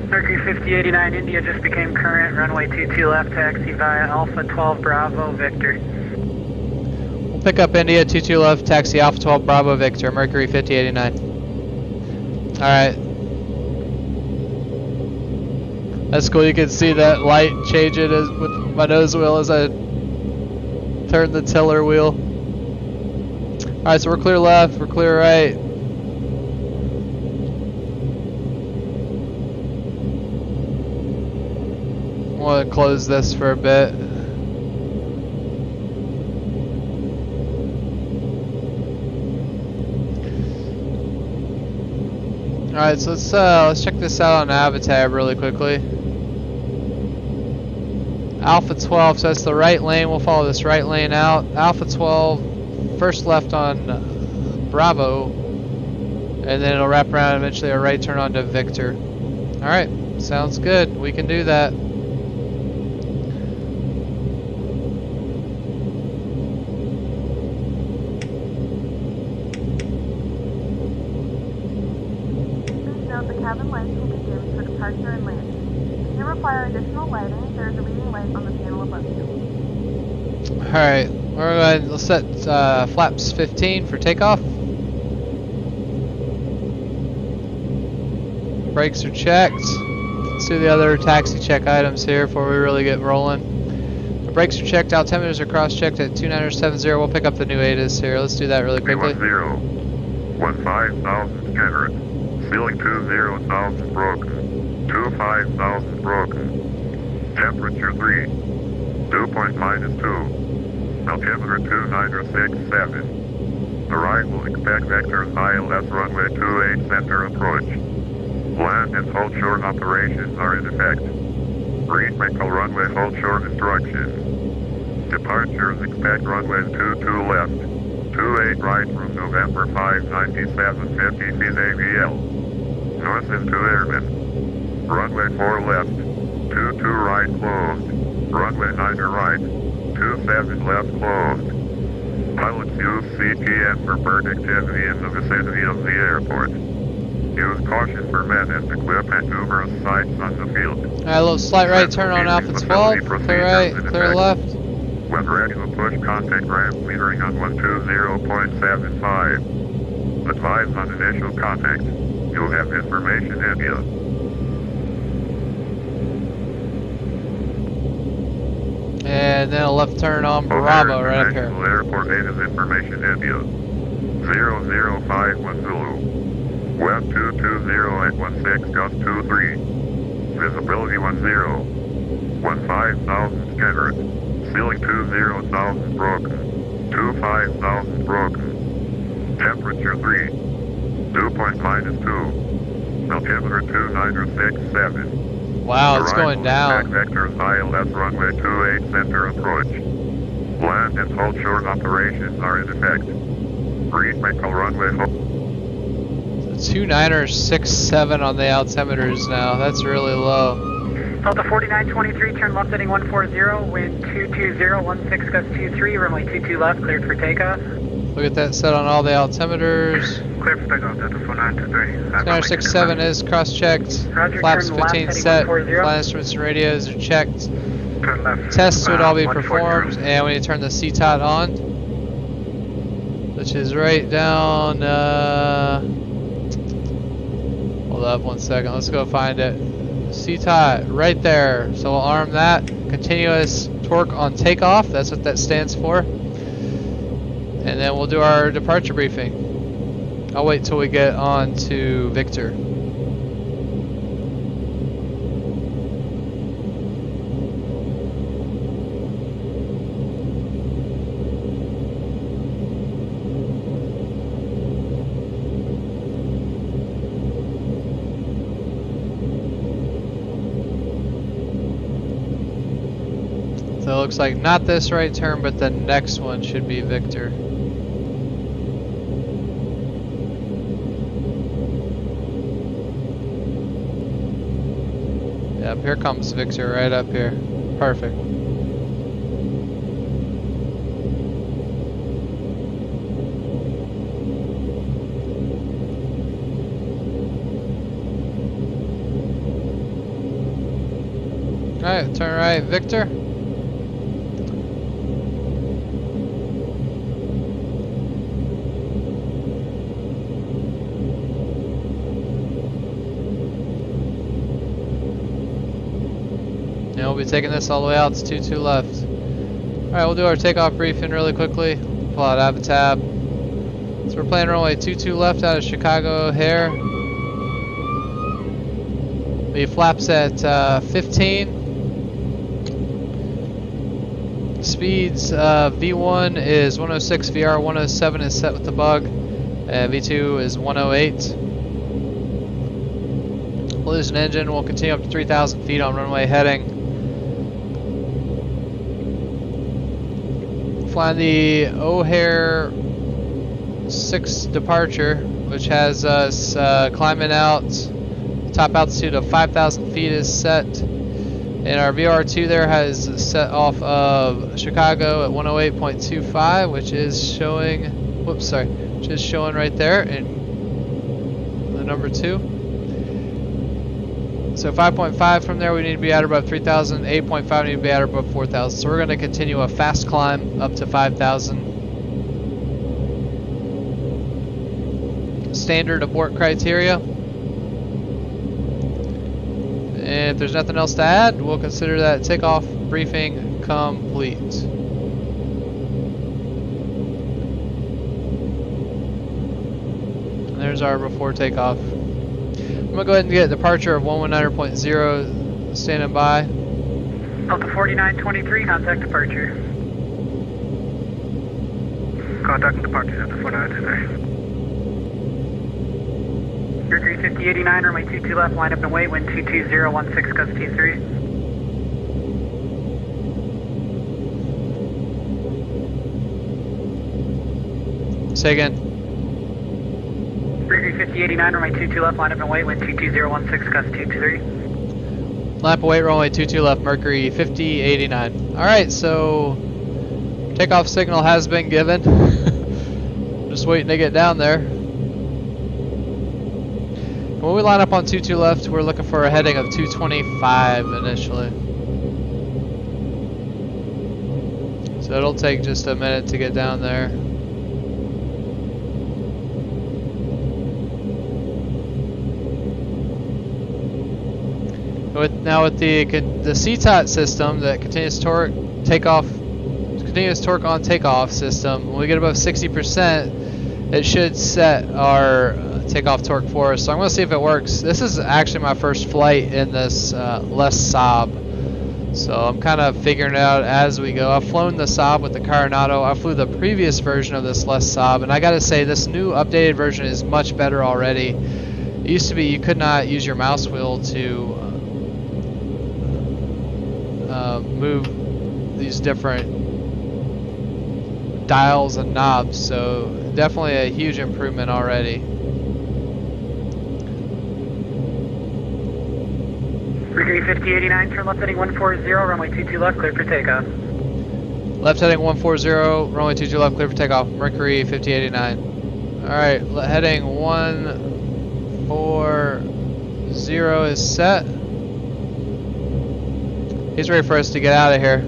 Mercury 5089, India just became current. Runway 22 left, taxi via Alpha 12 Bravo, Victor. We'll pick up India 22 left, taxi Alpha 12 Bravo, Victor. Mercury 5089. Alright. That's cool. You can see that light changing with my nose wheel as I turn the tiller wheel. Alright, so we're clear left, we're clear right. I want to close this for a bit. Alright, so let's check this out on Avatab really quickly. Alpha 12, so that's the right lane. We'll follow this right lane out. Alpha 12. First left on Bravo, and then it'll wrap around, eventually a right turn onto Victor. Alright, sounds good. We can do that. Please note the cabin lights will be dimmed for departure and landing. If you require additional lighting, there is a reading light on the panel above you. Alright, we're going to set flaps 15 for takeoff. Brakes are checked. Let's do the other taxi check items here before we really get rolling. The brakes are checked, altimeters are cross-checked at 2970. We'll pick up the new ATIS here. Let's do that really quickly. 310, 15,000 scattered. Ceiling 20,000 broken. 25,000 broken. Temperature 3. Dew point -2. Altimeter 2967. Arrival expect vectors ILS runway 28 center approach. Land and hold short operations are in effect. Green Michael runway hold short instructions. Departures expect runways 22 left, 28 right from November 597 50 feet AVL. North is 2 airmen. Runway 4 left, 22 right closed. Runway 9 right. 27 left closed. Pilots use CPN for bird activity in the vicinity of the airport. Use caution for men and equip at numerous sites on the field. Alright, a little slight right turn on Alpha 12. Clear right, clear left. When ready to push, contact ramp metering on 120.75. Advise on initial contact. You'll have information in you. And then a left turn on Bravo right up here. Airport 8 is information in you. 0051 Zulu. West 220 at 16 gust 23. Visibility 10. 15,000 scattered. Ceiling 20,000 broken. 25,000 broken. Temperature 3. Dew point -2. Altimeter 2967. Wow, it's going down. Vector ILS runway 28 center approach. Land and hold short operations are in effect. Read Michael runway. 2967 on the altimeters now. That's really low. Delta 4923, turn left heading 140, wind 220, 16 gust 23, runway 22 left, cleared for takeoff. Look at that set on all the altimeters. Clear for takeoff, Delta 4923. 2967 is cross-checked. Roger, Flaps turn left 15 heading set. 140. Flight instruments and radios are checked. Turn left. Tests would all be 140. performed, and we need to turn the CTOT on, which is right down. Hold up 1 second. Let's go find it. CTOT right there. So we'll arm that. Continuous torque on takeoff. That's what that stands for. And then we'll do our departure briefing. I'll wait till we get on to Victor. So it looks like not this right turn, but the next one should be Victor. Yep, here comes Victor right up here. Perfect. Alright, turn right, Victor. And we'll be taking this all the way out to 22 left. Alright, we'll do our takeoff briefing really quickly. Pull out Avatab. So we're playing runway 22 left out of Chicago O'Hare. The flaps at 15. Speeds V1 is 106, VR 107 is set with the bug. V2 is 108. We'll lose an engine. We'll continue up to 3,000 feet on runway heading. Flying the O'Hare 6 departure, which has us climbing out. Top altitude of 5,000 feet is set. And our VR2 there has set off of Chicago at 108.25, which is showing, which is showing right there in the number 2. So 5.5 from there, we need to be at above 3,000. 8.5 we need to be at above 4,000. So we're going to continue a fast climb up to 5,000. Standard abort criteria. And if there's nothing else to add, we'll consider that takeoff briefing complete. And there's our before takeoff. I'm going to go ahead and get departure of 119.0 standing by. Delta 4923, contact departure. Contact departure, Delta 4923. Mercury 5089, runway 22 left, line up and wait, wind 220, 16 gust 23. Say again. Mercury 5089, runway 22 left, line up and wait, wind 220, 16 gust 23. Line up and wait, runway 22 left, Mercury 5089. Alright, so takeoff signal has been given. Just waiting to get down there. When we line up on 22 left, we're looking for a heading of 225 initially. So it'll take just a minute to get down there. Now with the CTOT system, the continuous torque on takeoff system, when we get above 60%, it should set our takeoff torque for us. So I'm going to see if it works. This is actually my first flight in this less Saab. So I'm kind of figuring it out as we go. I've flown the Saab with the Coronado. I flew the previous version of this less Saab, and I gotta say this new updated version is much better already. It used to be you could not use your mouse wheel to move these different dials and knobs, so definitely a huge improvement already. Mercury 5089, turn left heading 140, runway 22 left, clear for takeoff. Left heading 140, runway 22 left, clear for takeoff. Mercury 5089. Alright, heading 140 is set. He's ready for us to get out of here.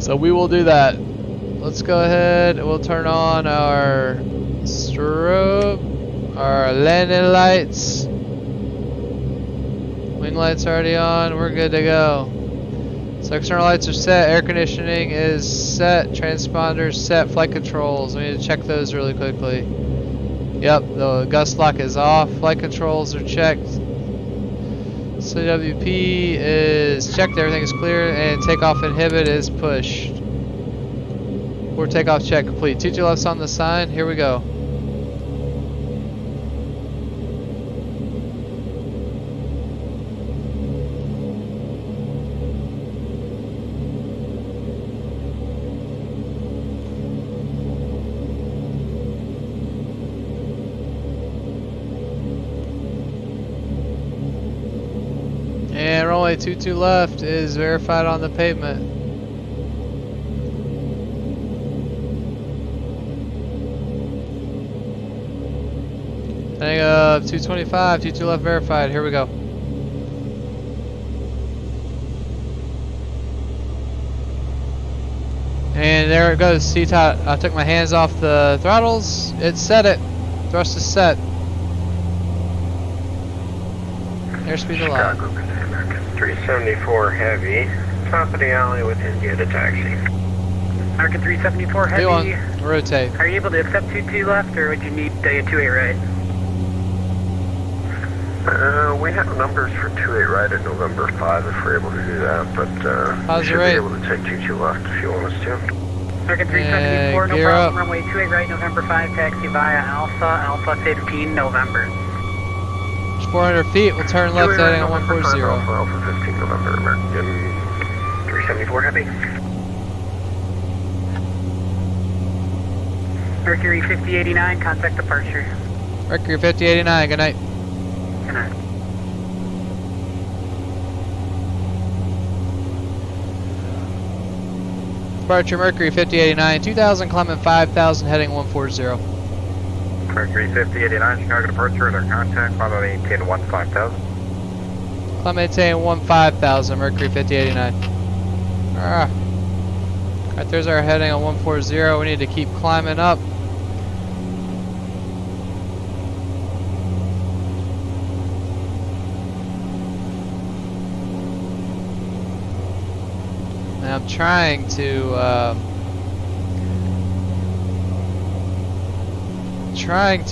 So we will do that. Let's go ahead, we'll turn on our strobe, our landing lights. Wing lights already on, we're good to go. So external lights are set, air conditioning is set, transponders set, flight controls, we need to check those really quickly. Yep, the gust lock is off, flight controls are checked. CWP is checked, everything is clear, and takeoff inhibit is pushed. Forward takeoff check complete. 22 left's on the sign, here we go. And runway 22 left is verified on the pavement. Heading up 225, 22 left verified, here we go. And there it goes, CTOT. I took my hands off the throttles, it set it. Thrust is set. Airspeed allowed. 374 heavy, top of the alley with India to taxi. American 374 heavy. V1, rotate. Are you able to accept 22 left, or would you need a 28 right? We have numbers for 28 right at November 5 if we're able to do that, but we should be able to take 22 left if you want us to. American 374, no problem, runway 28 right, November 5, taxi via Alpha 15, November. 400 feet, we'll turn left heading on 140. Alpha 15 November, American 374 heavy. Mercury 5089, contact departure. Mercury 5089, good night. Good night. Departure Mercury 5089, 2000 climbing 5000 heading 140. Mercury 5089, Chicago departure, under contact, climb maintain 15000. Climb maintain 15000, Mercury 5089. Alright, there's our heading on 140, we need to keep climbing up. And I'm trying to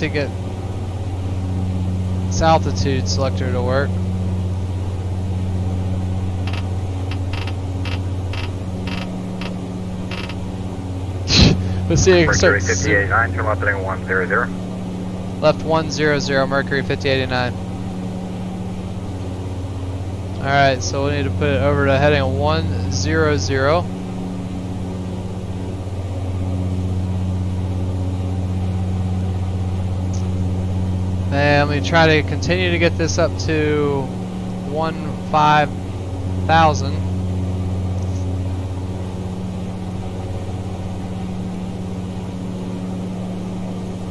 get this altitude selector to work. Let's see if I can start. Mercury 5089, turn left heading 100. Left 100, Mercury 5089. Alright, so we need to put it over to heading 100. And we try to continue to get this up to 15,000.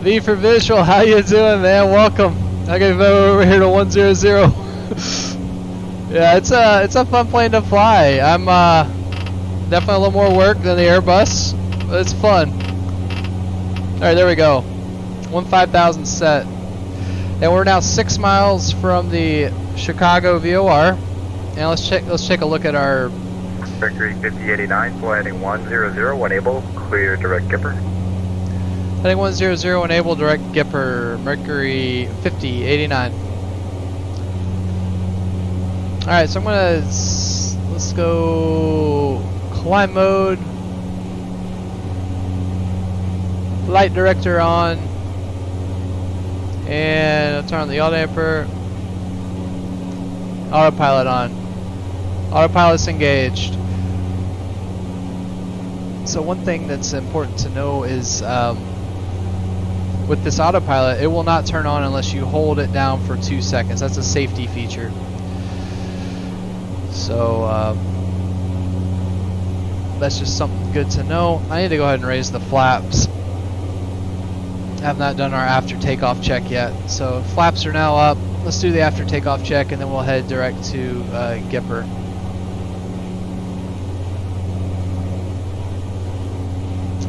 V for visual, how you doing, man? Welcome. I gotta go over here to 100. Yeah, it's a fun plane to fly. I'm definitely a little more work than the Airbus, but it's fun. All right, there we go. 15,000 set. And we're now 6 miles from the Chicago VOR. And let's take a look at our Mercury 5089, flight heading 100, enable, clear direct Gipper. Heading 100, enable direct Gipper, Mercury 5089. Alright, so let's go climb mode, light director on, and I'll turn on the yaw damper, autopilot on. Autopilot's engaged. So one thing that's important to know is with this autopilot, it will not turn on unless you hold it down for 2 seconds. That's a safety feature. So that's just something good to know. I need to go ahead and raise the flaps. I have not done our after takeoff check yet. So flaps are now up. Let's do the after takeoff check and then we'll head direct to Gipper.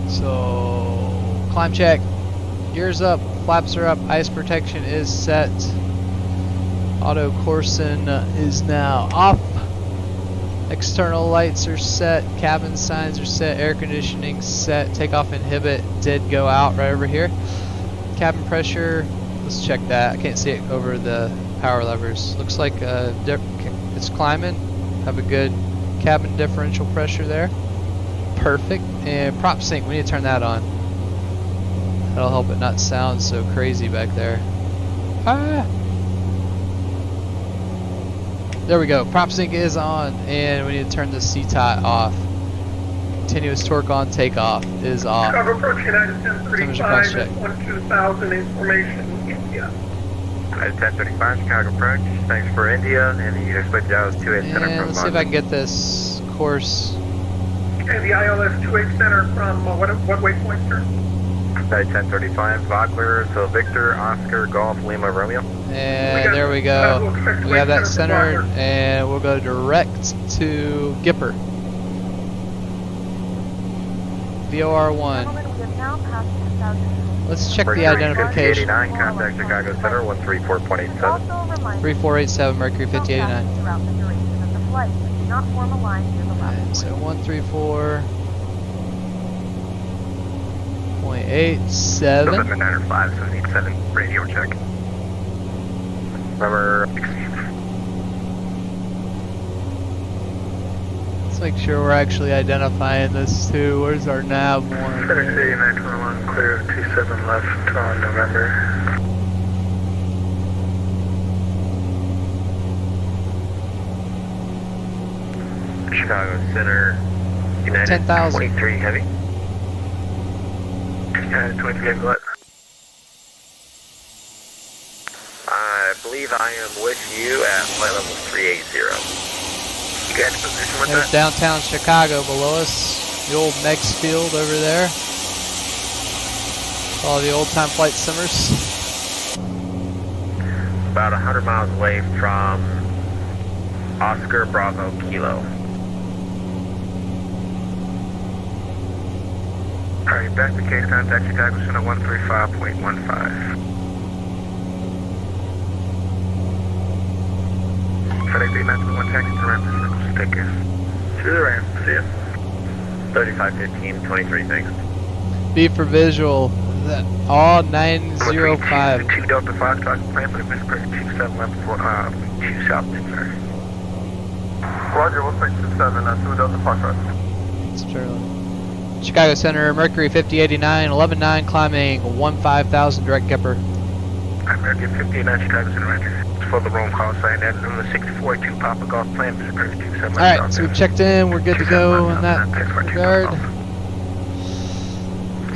So climb check, gears up, flaps are up, ice protection is set, auto Corson is now off, external lights are set, cabin signs are set, air conditioning set, takeoff inhibit did go out right over here. Cabin pressure, let's check that. I can't see it over the power levers. Looks like it's climbing. Have a good cabin differential pressure there. Perfect. And prop sync, we need to turn that on. That'll help it not sound so crazy back there. Ah! There we go. Prop sync is on, and we need to turn the CTOT off. Continuous torque on takeoff is off. Chicago approach United 1035 at 12,000 information, India. United 1035, Chicago approach. Thanks for India, and the expect Dallas 28 center from let's see if I can get this course. Okay, the ILS 28 center from what waypoint, sir? United 1035, Vogler, so Victor, Oscar, Golf, Lima, Romeo. And there we go. We have that centered, and we'll go direct to Gipper. VOR1. Let's check the identification. 5089, contact Chicago Center, 134.87. 3487, Mercury 5089. And so 134.87. November 905, 787, radio check. Remember, let's make sure we're actually identifying this too. Where's our nav one? Center City 921, clear 27 left on November. Chicago Center, United 10,000. 23 heavy. United 23 heavy, what? I believe I am with you at flight level 380. You got position with There's that? downtown Chicago below us. The old Megs Field over there. All the old time flight simmers. About 100 miles away from Oscar Bravo Kilo. Alright, back to case contact Chicago Center 135.15. FedEx 891 taxi to ramp, just take care. To the ramp, see ya. 3515, 23, thanks. B for visual. All 905. 2 Delta 5, talking plan for the Miss Prairie 27 left for 2 South, sorry. Roger, we'll take 27, 2 Delta 5, right. Sterling. Chicago Center, Mercury 5089, 11.9, climbing 15,000, direct Gipper. American 59 Chicago Center, Roger. For the roam call sign, that number 642 Papa Golf plan, Miss Prairie 27 left. Alright, so we've checked in, we're good to go in that regard.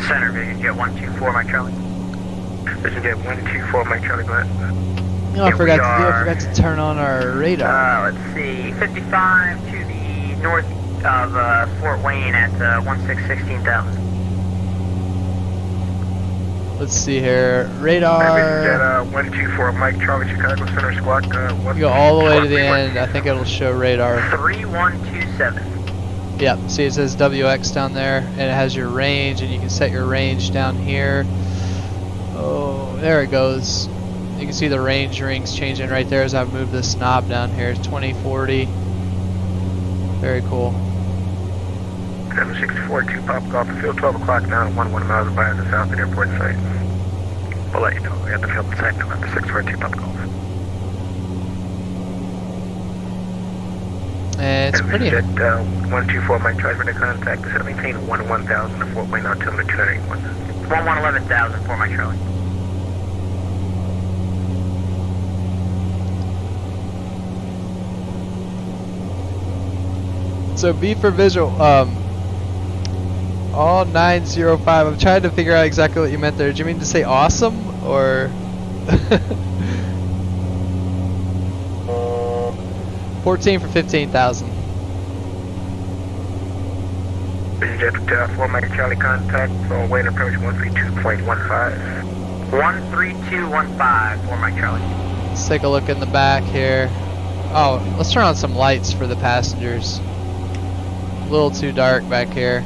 Center, Vision Jet 124, Mike Charlie. Vision Jet 124, Mike Charlie, go ahead. You know, I forgot to turn on our radar. Let's see, 55 to the north of Fort Wayne at 16,000. Let's see here. Radar. Vision Jet 124, Mike Charlie, Chicago Center, squawk. You go all the way to the end. I think it'll show radar. 3127. Yeah, see it says WX down there, and it has your range, and you can set your range down here. Oh, there it goes. You can see the range rings changing right there as I move this knob down here. 2040. Very cool. 764, 2 Pop Golf, field 12 o'clock now, 11 miles by the south airport site. We'll let you know. We have the field site now, 642 Pop Golf. And it's pretty. Jet 124 might try for the contact. Instead of maintaining 1000 to Fort Wayne altimeter 291. 11,000 for my Charlie. So B for visual. All 905. I'm trying to figure out exactly what you meant there. Did you mean to say awesome or? 14 for 15,000. Jet 4 Mike Charlie contact for Wayne approach 132.15. 13215 for my Charlie. Let's take a look in the back here. Oh, let's turn on some lights for the passengers. A little too dark back here.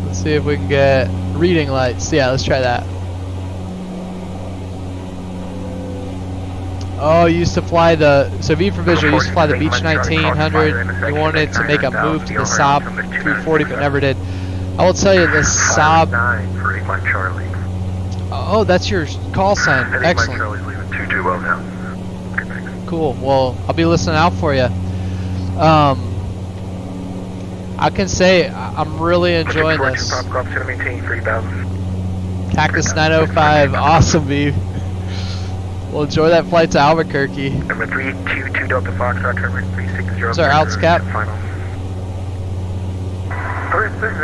Let's see if we can get reading lights. Yeah, let's try that. Oh, you used to fly the, so V for visual, you used to fly the Beech 1900. You wanted to make a move to the Saab 340, but never did. I will tell you, the Saab. Oh, that's your call sign. Excellent. Cool. Well, I'll be listening out for you. I can say I'm really enjoying this. Cactus 905, awesome, V. We'll enjoy that flight to Albuquerque. Number 322 Delta Foxtrot, turn 360. What's our outs cap? 360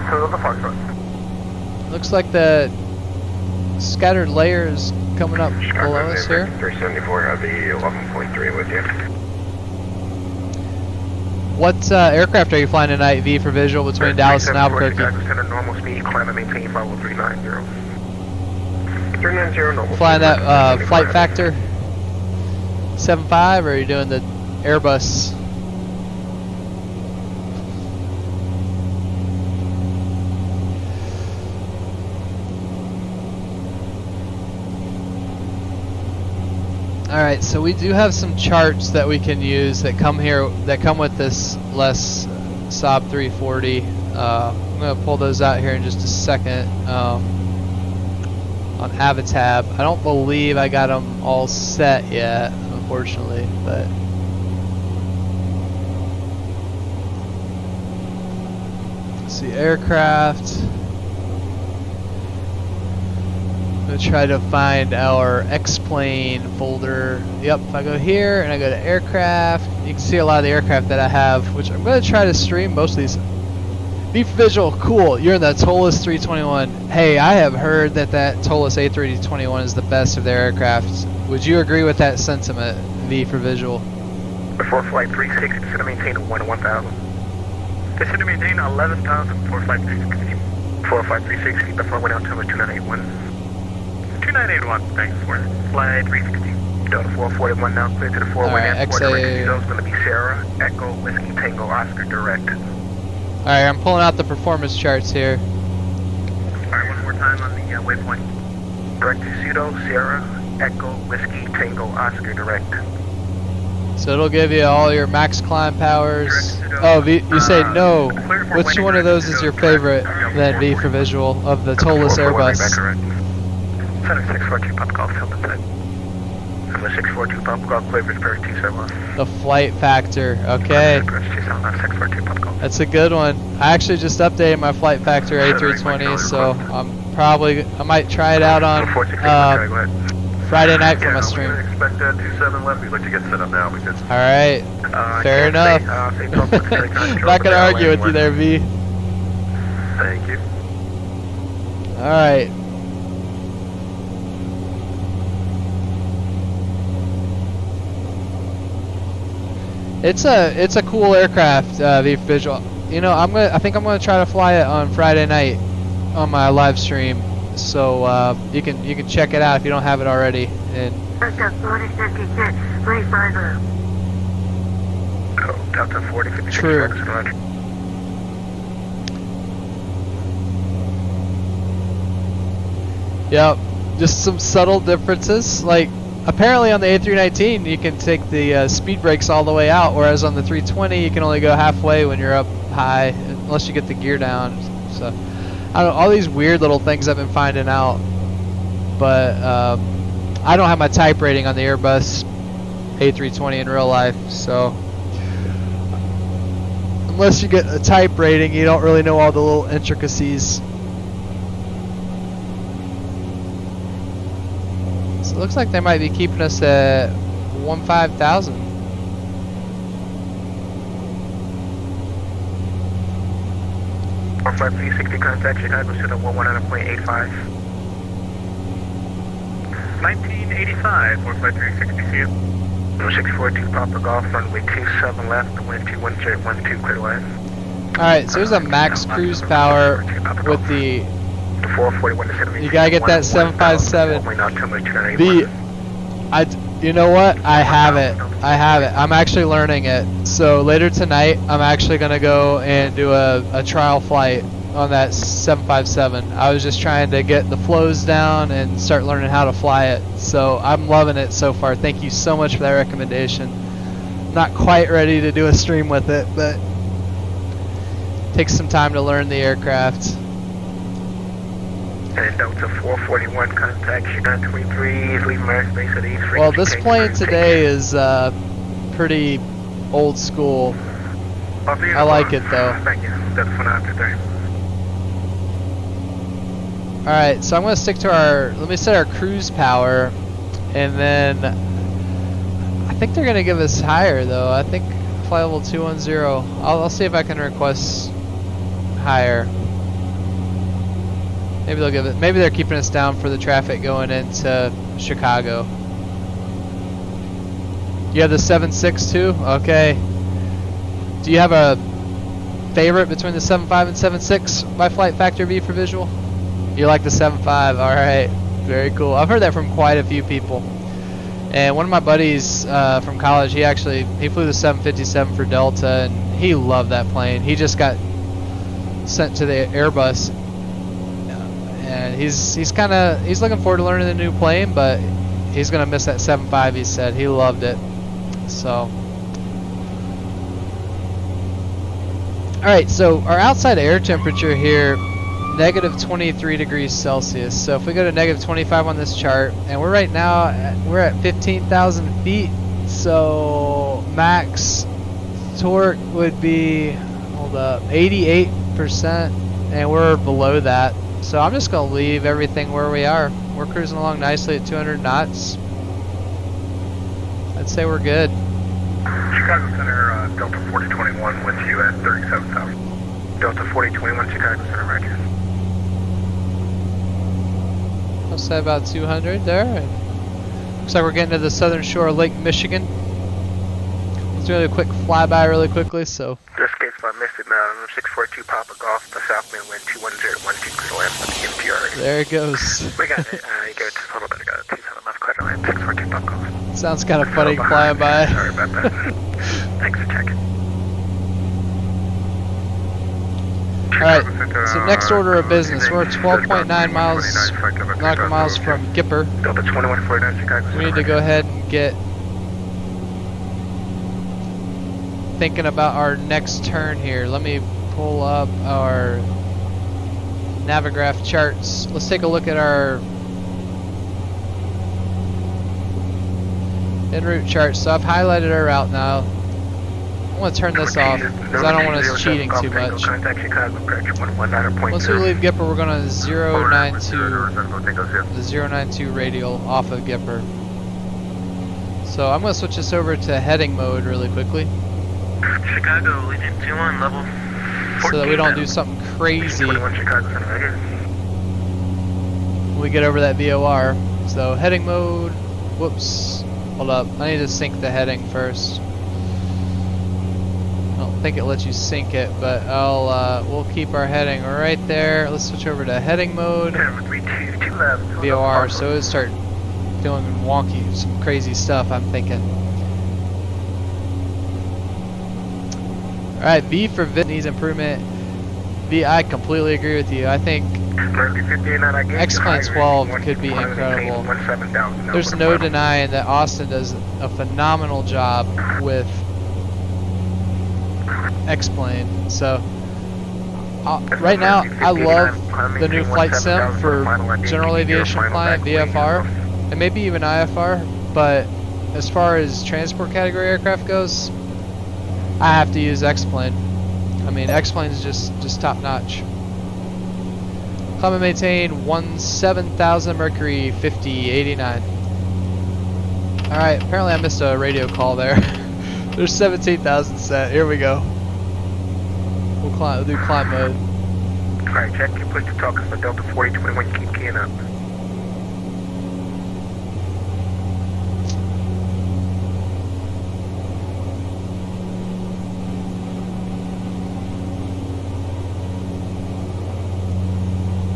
Delta Foxtrot. Looks like the scattered layers coming up below us here. 374, I'll be 11.3 with you. What aircraft are you flying tonight, V for visual, between Dallas and Albuquerque? Normal speed, climb and maintain, follow 390. 390 normal. Flying that flight factor 7.5, or are you doing the Airbus? Alright, so we do have some charts that we can use that come here, that come with this less Saab 340. I'm going to pull those out here in just a second. On Avatab. I don't believe I got them all set yet, unfortunately, but let's see, aircraft. I'm gonna try to find our X-plane folder. Yep, if I go here and I go to aircraft, you can see a lot of the aircraft that I have, which I'm gonna try to stream most of these. Be visual, cool. You're in the Tolis 321. Hey, I have heard that Tolis A321 is the best of their aircraft. Would you agree with that sentiment, V for visual? Before flight 360, it's going to maintain 1,000. It's going to maintain 11,000 before flight 360. Before flight 360, before went out to 2981. 2981, thanks for it. Flight 360. Delta 441 now clear to the 4 Alright, XA. It's going to be Sarah, Echo, Whiskey, Tango, Oscar, direct. Alright, I'm pulling out the performance charts here. Alright, one more time on the waypoint. Direct to Pseudo, Sierra, Echo, Whiskey, Tango, Oscar, direct. So it'll give you all your max climb powers. Oh, you say no. Which one of those is your favorite then, V for visual, of the Tolis Airbus? 7642 Pop Golf, field inside. 642 Pop Golf, clear for 271. The flight factor, okay. That's a good one. I actually just updated my flight factor A320, so I might try it out on Friday night for my stream. Expect 27 left. We'd like to get set up now because. All right, fair enough. Not gonna argue with you there, V. Thank you. All right. It's a cool aircraft, V visual. You know, I think I'm gonna try to fly it on Friday night on my live stream. So you can check it out if you don't have it already. And Delta 40, 56 true. Yep. just some subtle differences. Like apparently on the A319 you can take the speed brakes all the way out, whereas on the 320 you can only go halfway when you're up high, unless you get the gear down. So I don't know, all these weird little things I've been finding out. But I don't have my type rating on the Airbus A320 in real life, so unless you get a type rating, you don't really know all the little intricacies. So it looks like they might be keeping us at 15,000. Flight 360 contact Chicago to the 119.85. 1985 for Flight 360, see you. 642 Papa Golf, runway 27 left, wind 21012, clear west. Alright, so there's a max cruise power with the 441 you gotta get that 757. You know what? I have it. I'm actually learning it. So later tonight, I'm actually gonna go and do a trial flight on that 757. I was just trying to get the flows down and start learning how to fly it. So I'm loving it so far. Thank you so much for that recommendation. Not quite ready to do a stream with it, but takes some time to learn the aircraft. And Delta 441 contact Chicago 23, leaving airspace at East. Well, this plane today is pretty old school. I like it though. Thank you. That's 193. Alright, so I'm going to stick to let me set our cruise power, and then I think they're going to give us higher though. I think flight level 210. I'll see if I can request higher. Maybe they'll give it, maybe they're keeping us down for the traffic going into Chicago. You have the 7.6 too? Okay. Do you have a favorite between the 7.5 and 7.6 by Flight Factor V for visual? You like the 7.5, alright. Very cool. I've heard that from quite a few people. And one of my buddies from college, he flew the 757 for Delta, and he loved that plane. He just got sent to the Airbus, and he's looking forward to learning the new plane, but he's gonna miss that 7.5. He said he loved it. So, all right. So our outside air temperature here, negative 23 degrees Celsius. So if we go to negative 25 on this chart, and we're right now we're at 15,000 feet. So max torque would be 88%, and we're below that. So I'm just gonna leave everything where we are. We're cruising along nicely at 200 knots. I'd say we're good. Chicago Center, Delta 4021 with you at 37,000. Delta 4021, Chicago Center, right here. I'll say about 200 there. And looks like we're getting to the southern shore of Lake Michigan. Let's do a quick flyby really quickly. So. Just in case if I missed it now, 642 Papa Golf, the southwind wind 21012, clear west with the NPR. There it goes. We got it. You go to total better, got it. 27 left, clear line, 642 Papa Golf. Sounds kind of funny flying by. Sorry about that. Thanks for checking. Alright, so next order of business, we're 12.9 nautical miles from Gipper. Delta 2149 Chicago. We need to go ahead and get thinking about our next turn here. Let me pull up our Navigraph charts. Let's take a look at our en route chart. So I've highlighted our route now. I'm going to turn this off because I don't want us cheating too much. Once we leave Gipper, we're going to 092 radial off of Gipper. So I'm going to switch this over to heading mode really quickly. Chicago, Legion 21, level 14. So that we don't do something crazy when we get over that VOR. So heading mode, whoops, hold up, I need to sync the heading first. I don't think it lets you sync it, but we'll keep our heading right there. Let's switch over to heading mode, VOR, so it'll start doing wonky, some crazy stuff, I'm thinking. Alright, V for Vit needs improvement. V, I completely agree with you. I think Mercury 58, I gave X-Plane you 12 high could be range, incredible. 17,000. There's no denying that Austin does a phenomenal job with X-Plane. So right now, I love the new flight sim for general aviation flying, VFR, and maybe even IFR. But as far as transport category aircraft goes, I have to use X-Plane. I mean, X-Plane is just top notch. Climb and maintain 17,000 Mercury 5089. Alright, apparently I missed a radio call there. There's 17,000 set. Here we go. We'll do climb mode. Alright, check your push to talk for Delta 4021. You keep keying up.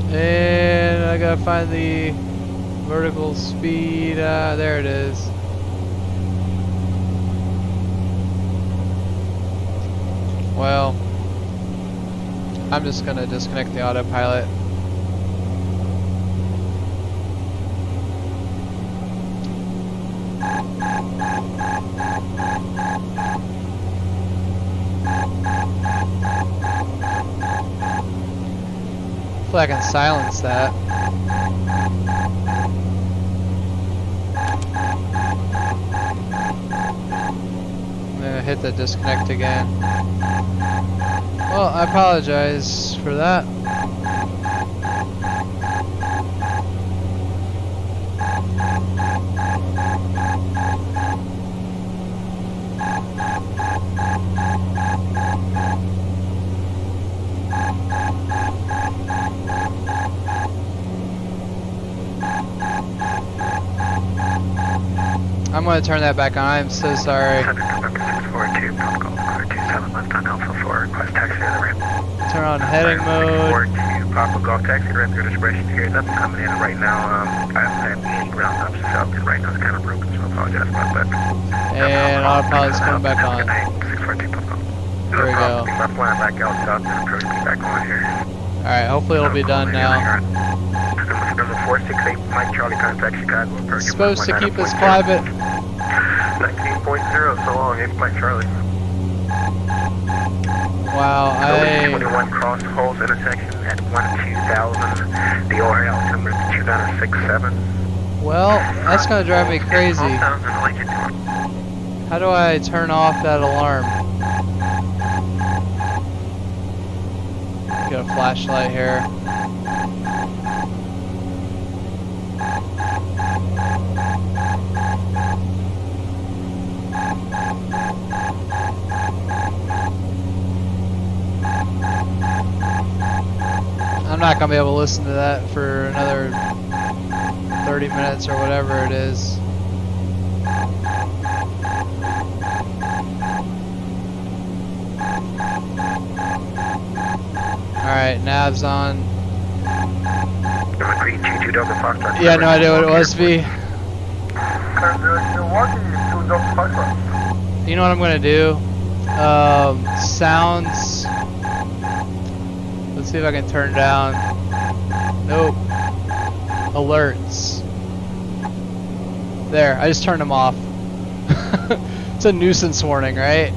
And I gotta find the vertical speed. There it is. Well, I'm just gonna disconnect the autopilot. Hopefully I can silence that. I'm gonna hit the disconnect again. Well, I apologize for that. I'm going to turn that back on. I'm so sorry. Turn on heading mode. Papa Golf Taxi, Raptor Expression here. Nothing coming in right now. I haven't had any ground stops out there right now. It's kind of broken, so I apologize about that. And autopilot's coming back on. There we go. I'm flying back out south and approach me back on here. Alright, hopefully it'll be done now. Number 468, Mike Charlie, contact Chicago. Approach Supposed to keep us private. 19.0, so long, it's Mike Charlie. Wow, 21 cross holes intersection at 12,000. The overhead altimeter is 2967. Well, that's going to drive me crazy. How do I turn off that alarm? Get a flashlight here. I'm not going to be able to listen to that for another 30 minutes or whatever it is. Alright, nav's on. Yeah, no idea what it was, V. You know what I'm going to do? Sounds. Let's see if I can turn down. Nope. Alerts. There, I just turned them off. It's a nuisance warning, right?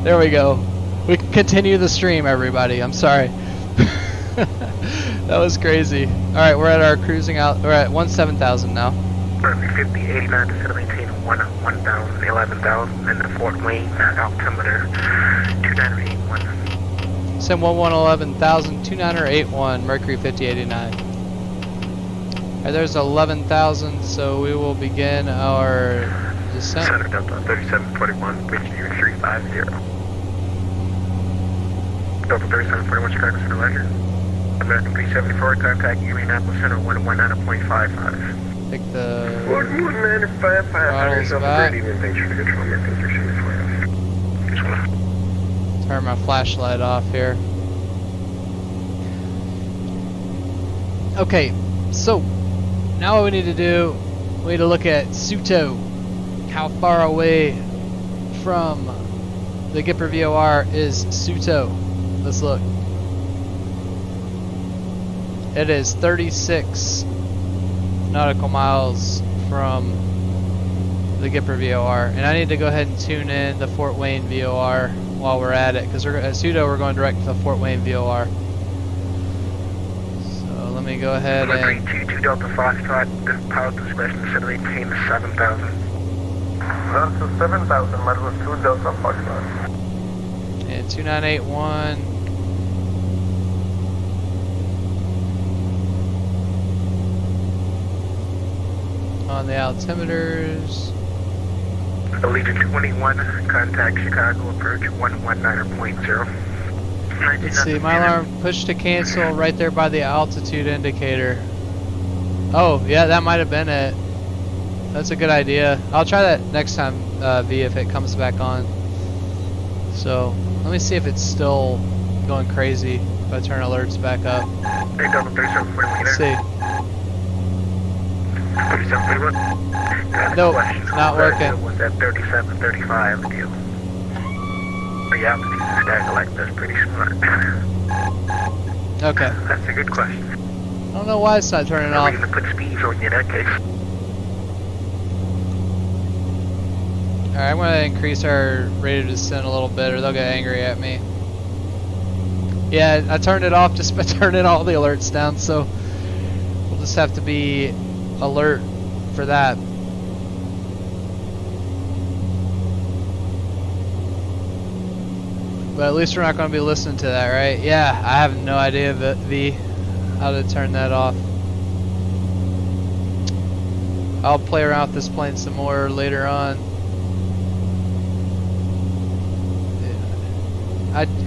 There we go. We can continue the stream, everybody. I'm sorry. That was crazy. Alright, we're at our cruising out. We're at 17,000 now. 50, 89 to maintain 1,000, 11,000, and the Fort Wayne altimeter 2981. Sim 11,000, 2981, Mercury 5089. Alright, there's 11,000, so we will begin our descent. Center Delta 3741, pitch near 350. Delta 3741, Chicago Center Ledger. American 374, contact Indianapolis Center 119.55. Take the throttles back. Turn my flashlight off here. Okay, so now what we need to do, we need to look at Suto. How far away from the Gipper VOR is Suto? Let's look. It is 36 nautical miles from the Gipper VOR, and I need to go ahead and tune in the Fort Wayne VOR while we're at it, because at Pseudo we're going direct to the Fort Wayne VOR. So let me go ahead and... 322 Delta Foxtrot, the power discretion should maintain 7,000. That's the 7,000, that was 2 Delta Foxtrot. And 2981. On the altimeters. Allegiant 21, contact Chicago, approach 119.0. Let's see, my alarm push to cancel right there by the altitude indicator. Oh, yeah, that might have been it. That's a good idea. I'll try that next time, V, if it comes back on. So, let me see if it's still going crazy if I turn alerts back up. Let's see. Nope, not working. Was at 3735 deal. The altitude stack like that's pretty smart. Okay. That's a good question. I don't know why it's not turning off. I'm going to put speeds on you in that case. Alright, I'm going to increase our rate of descent a little bit or they'll get angry at me. Yeah, I turned it off just by turning all the alerts down, so we'll just have to be alert for that. But at least we're not going to be listening to that, right? Yeah, I have no idea, V, how to turn that off. I'll play around with this plane some more later on.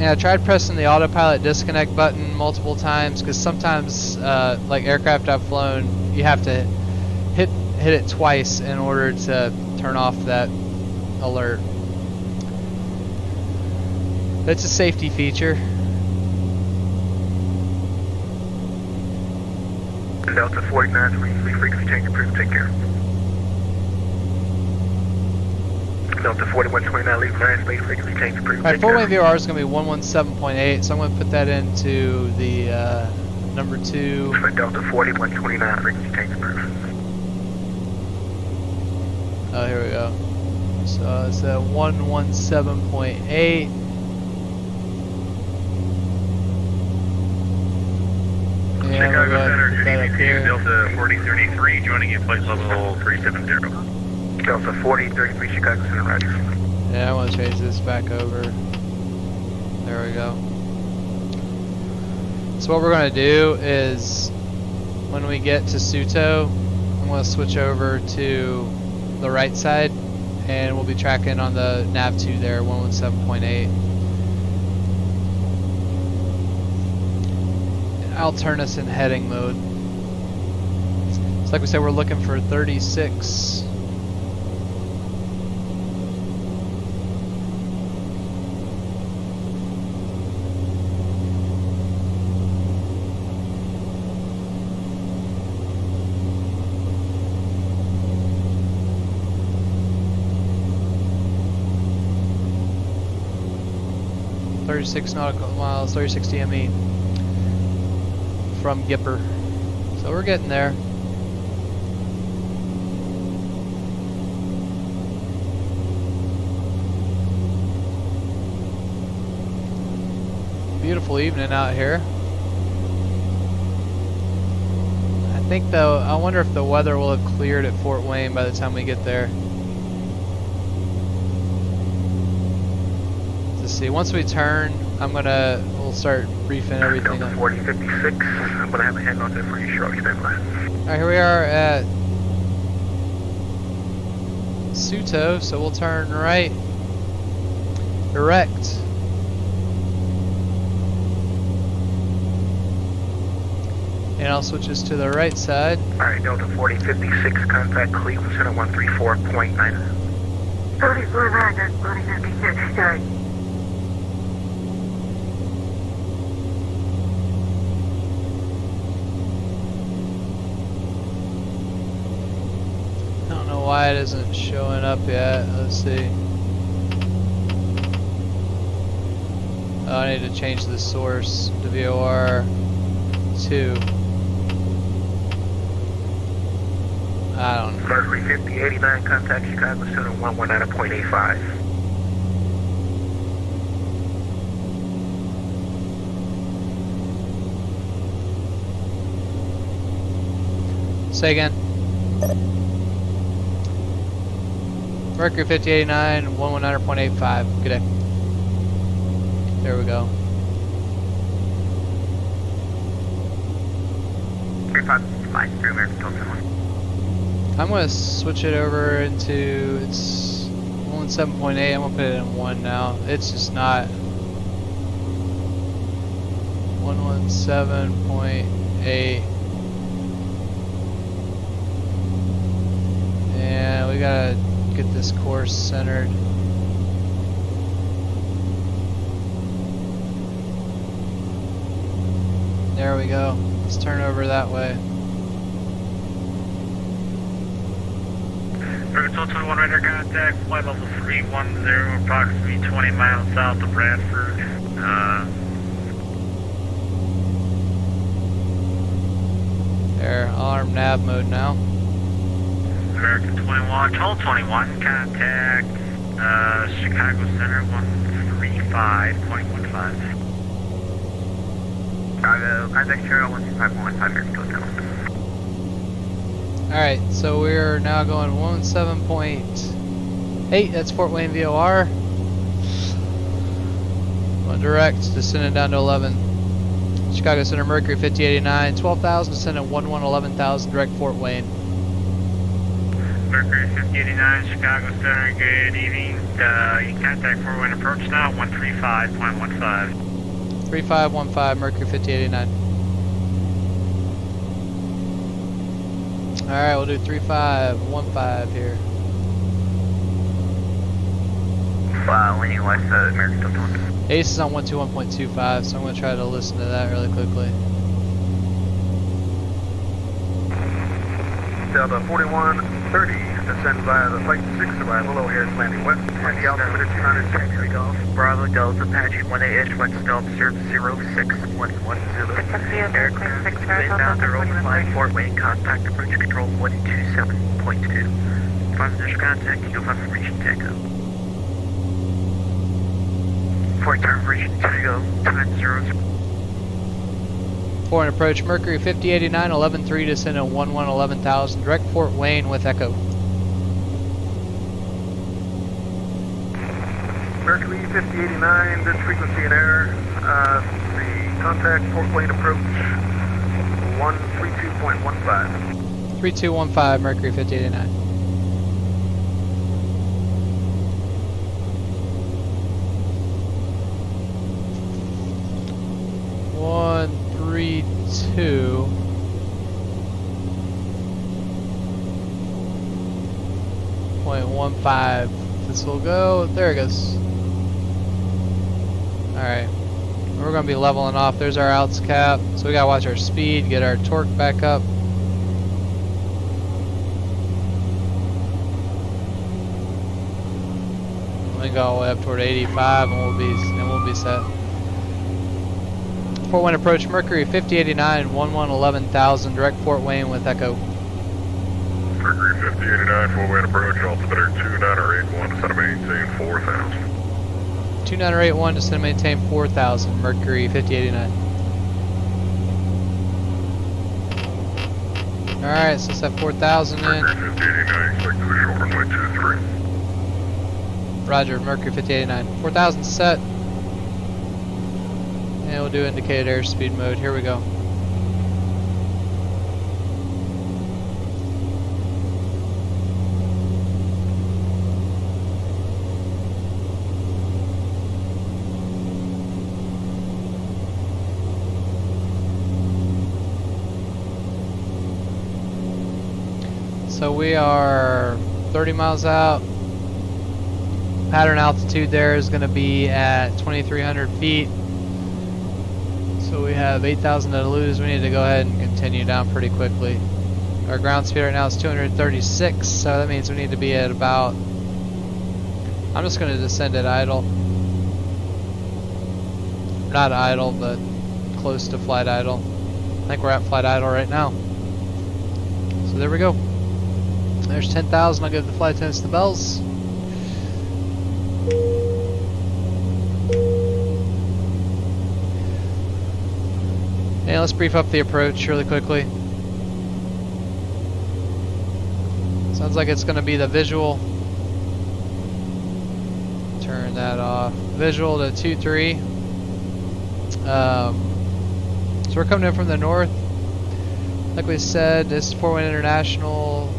I tried pressing the autopilot disconnect button multiple times because sometimes, like aircraft I've flown, you have to hit it twice in order to turn off that alert. That's a safety feature. Delta 49, frequency change approved, take care. Delta 4129, leave land space, frequency change approved. Alright, Fort Wayne VOR is going to be 117.8, so I'm going to put that into the number 2. For Delta 4129, frequency change approved. Oh, here we go. So it's a 117.8. Yeah, we'll go ahead and put that up here. Delta 4033, joining you, flight level 370. Delta 4033, Chicago Center, roger. Yeah, I want to change this back over. There we go. So what we're going to do is, when we get to Suto, I'm going to switch over to the right side, and we'll be tracking on the nav2 there, 117.8. I'll turn us in heading mode. So like we said, we're looking for 36. Nautical miles, 36 DME from Gipper. So we're getting there. Beautiful evening out here. I think though, I wonder if the weather will have cleared at Fort Wayne by the time we get there. See, once we turn, we'll start briefing everything Delta up. 4056, I'm going to have a handoff there for you shortly, stand by. Alright, here we are at Suto, so we'll turn right, direct. And I'll switch us to the right side. Alright, Delta 4056, contact Cleveland Center 134.9. 34.9, 4056, alright. Why it isn't showing up yet. Let's see. Oh, I need to change the source to VOR 2. I don't know. Mercury 5089, contact Chicago Center 119.85. Say again. Mercury 5089, 119.85. Good day. There we go. 3553, American Delta 1. I'm going to switch it over into, it's 17.8. I'm going to put it in 1 now. It's just not 117.8. Yeah, we got to get this course centered. There we go. Let's turn over that way. Total 21 radar contact, flight level 310, approximately 20 miles south of Bradford. There, alarm nav mode now. American 21, total 21, contact Chicago Center 135.15. Chicago, contact Chicago 135.15, American Hotel. Alright, so we're now going 17.8, that's Fort Wayne VOR. Going direct, descending down to 11. Chicago Center Mercury 5089, 12,000, descending 11,000, direct Fort Wayne. Mercury 5089, Chicago Center, good evening. You can contact Fort Wayne approach now, 135.15. 3515, Mercury 5089. Alright, we'll do 3515 here. Leaning west, American Delta 1. Ace is on 121.25, so I'm going to try to listen to that really quickly. Delta 4130, descend via the Flight 6 arrival, O'Hare's Landing West, at the altimeter 200 Taxi Golf, Bravo Delta, Apache 1AH, flight Delta 06110. Aircraft inbound to open line, Fort Wayne, contact approach control 127.2. Five initial contact, Eagle 5 information, takeoff. For turn information, Tango, time 0. For an approach, Mercury 5089, 11.3, descend at 11,000, direct Fort Wayne with Echo. Mercury 5089, this frequency in air, the contact Fort Wayne approach 132.15. 3215, Mercury 5089. One, 3, 2. .15. This will go. There it goes. Alright. We're going to be leveling off. There's our outs cap. So we got to watch our speed, get our torque back up. We go all the way up toward 85 and we'll be set. Fort Wayne approach, Mercury 5089, 11,000, direct Fort Wayne with Echo. Mercury 5089, Fort Wayne approach, altimeter 2981, descend and maintain 4,000. 2981, descend and maintain 4,000, Mercury 5089. Alright, so set 4,000 in. Mercury 5089, expect to the shore runway 23. Roger, Mercury 5089. 4,000 set. And we'll do indicated airspeed mode. Here we go. So we are 30 miles out. Pattern altitude there is going to be at 2,300 feet. So we have 8,000 to lose. We need to go ahead and continue down pretty quickly. Our ground speed right now is 236, so that means we need to be at about... I'm just going to descend at idle. Not idle, but close to flight idle. I think we're at flight idle right now. So there we go. There's 10,000. I'll give the flight attendants the bells. And let's brief up the approach really quickly. Sounds like it's going to be the visual. Turn that off. Visual to 2-3. So we're coming in from the north. Like we said, this is Fort Wayne International.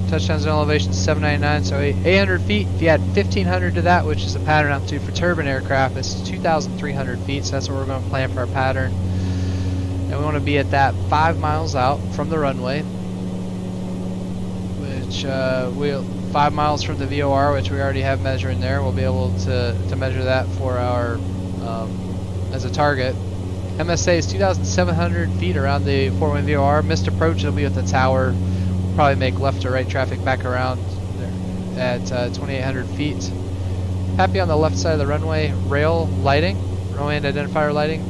Touchdown zone elevation 799, so 800 feet. If you add 1,500 to that, which is a pattern altitude for turbine aircraft, it's 2,300 feet, so that's what we're going to plan for our pattern. And we want to be at that 5 miles out from the runway, which 5 miles from the VOR, which we already have measuring there. We'll be able to measure that for our as a target. MSA is 2,700 feet around the Fort Wayne VOR. Missed approach, it'll be at the tower. We'll probably make left to right traffic back around there at 2,800 feet. Happy on the left side of the runway. Rail lighting, runway and identifier lighting.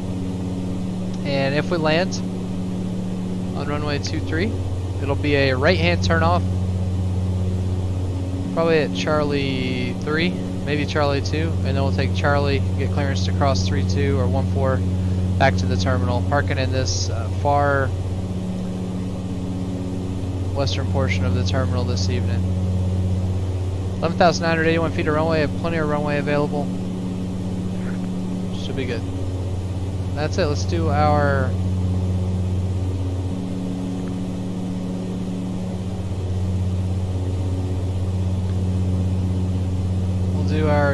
And if we land on runway 23, it'll be a right-hand turnoff. Probably at Charlie 3, maybe Charlie 2, and then we'll take Charlie, get clearance to cross 32 or 14 back to the terminal, parking in this far western portion of the terminal this evening. 11,981 feet of runway, have plenty of runway available. Should be good. That's it. Let's do our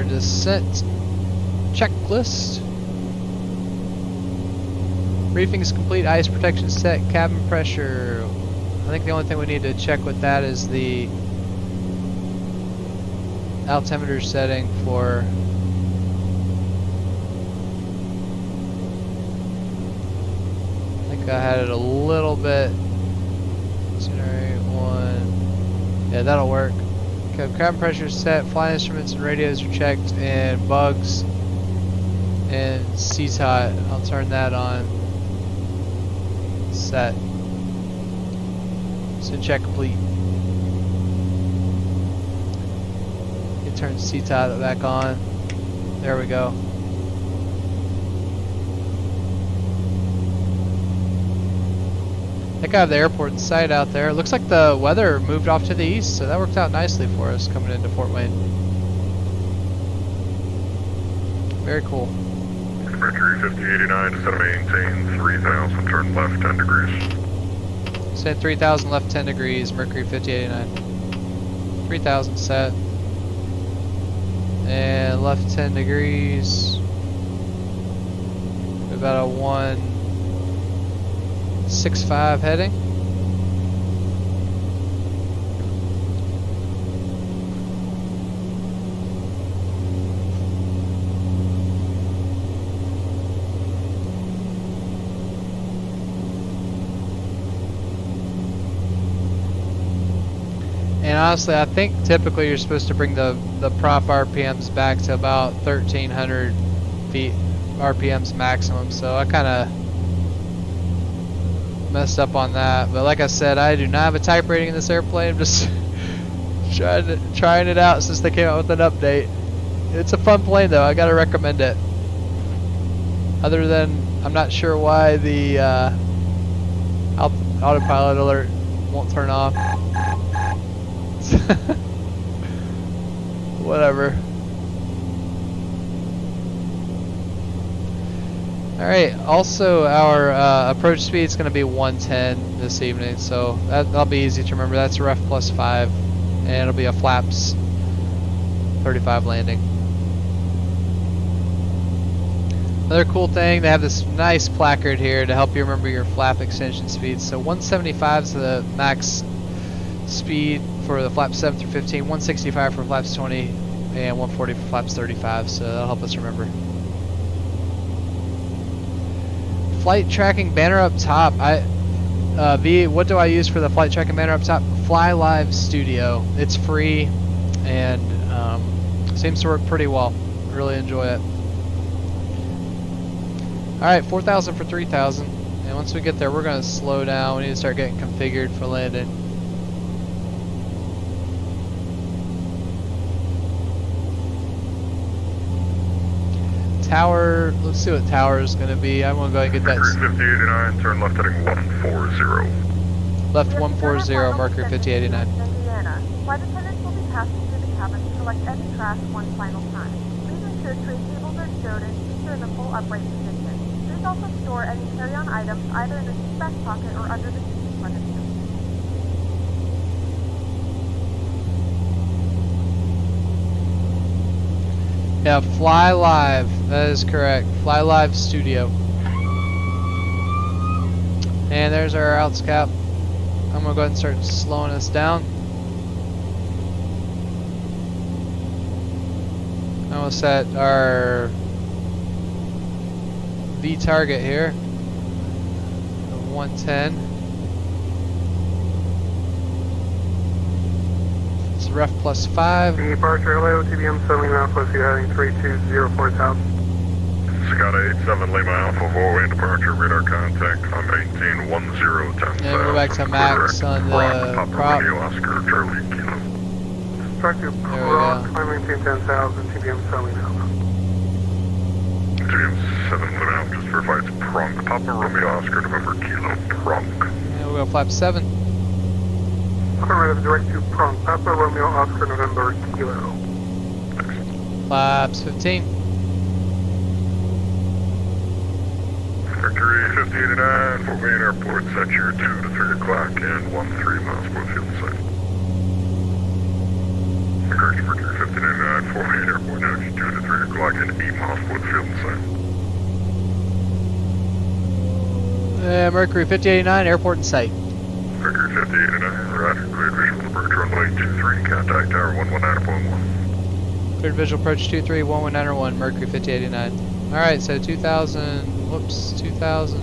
descent checklist. Briefing is complete. Ice protection set. Cabin pressure. I think the only thing we need to check with that is the altimeter setting for I had it a little bit. Generate 1. Yeah, that'll work. Okay, cabin pressure set, flight instruments and radios are checked, and bugs and CTOT. I'll turn that on. Set. So check complete. You turn CTOT back on. There we go. I think I have the airport in sight out there. It looks like the weather moved off to the east, so that worked out nicely for us coming into Fort Wayne. Very cool. Mercury 5089, set to maintain 3,000, turn left 10 degrees. Set 3,000 left 10 degrees, Mercury 5089. 3,000 set. And left 10 degrees. About a 165 heading. And honestly, I think typically you're supposed to bring the prop RPMs back to about 1,300 feet RPMs maximum. So I kind of messed up on that. But like I said, I do not have a type rating in this airplane. I'm just trying it out since they came out with an update. It's a fun plane though. I gotta recommend it. Other than I'm not sure why the autopilot alert won't turn off. Whatever. Alright, also our approach speed is going to be 110 this evening, so that'll be easy to remember. That's a ref plus 5, and it'll be a flaps 35 landing. Another cool thing, they have this nice placard here to help you remember your flap extension speeds. So 175 is the max speed for the flaps 7 through 15, 165 for flaps 20, and 140 for flaps 35, so that'll help us remember. Flight tracking banner up top. What do I use for the flight tracking banner up top? Fly Live Studio. It's free and seems to work pretty well. Really enjoy it. Alright, 4,000 for 3,000. And once we get there, we're going to slow down. We need to start getting configured for landing. tower. Let's see what tower is going to be. I'm going to go ahead and get that. Mercury 5089, turn left heading 140. Left 140, Mercury 5089. Indiana. Flight attendants will be passing through the cabin to collect any trash one final time. Please ensure tray tables are stowed and seats are in the full upright position. Please also store any carry-on items either in the seat back pocket or under the seat in front of you. Yeah, Fly Live. That is correct. Fly Live Studio. And there's our outs cap. I'm gonna go ahead and start slowing us down. I'm gonna set our V target here. 110. It's ref +5. Departure LA, TBM 7 Lima Alpha, see heading 3204,000. Cicada 87 Lima Alpha, Void departure, radar contact on 1910. Yeah, go back to max on the prop. Oscar, Charlie, Kilo. Track to Rock, 1910,000, TBM 7 Lima Alpha. TBM 7 Lima Alpha, just verify it's prong. Papa Romeo Oscar, November, Kilo, prong. Yeah, we'll go flap 7. Affirmative, direct to prong. Papa Romeo Oscar, November, Kilo. Flaps 15. Mercury 5089, Fort Wayne Airport, set your 2 to 3 o'clock and 13 miles below field site. Mercury 5089, Fort Wayne Airport, now 2 to 3 o'clock and 8 miles below field site. Mercury 5089, airport in sight. Mercury 5089, roger, cleared visual approach runway 23, contact tower 119.1. Cleared visual approach 23, 119.1, Mercury 5089. Alright, so 2000, whoops, 2000.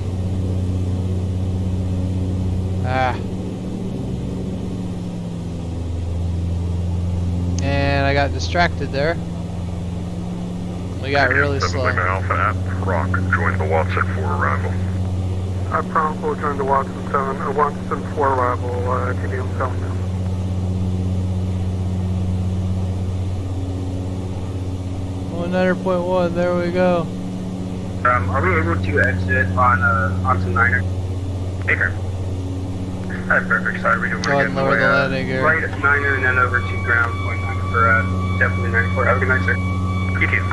And I got distracted there. We got really slow. Lima Alpha at Proc, join the Watson for arrival. At Proc, we'll join the Watson 7, Watson 4 arrival, TBM 7 now. .1, there we go. Are we able to exit on onto Niner? Baker. Alright, perfect. Sorry, we didn't Go ahead and lower the landing gear. Right at Niner and then over to ground point 9 for definitely 94. Have a good night, sir. You too.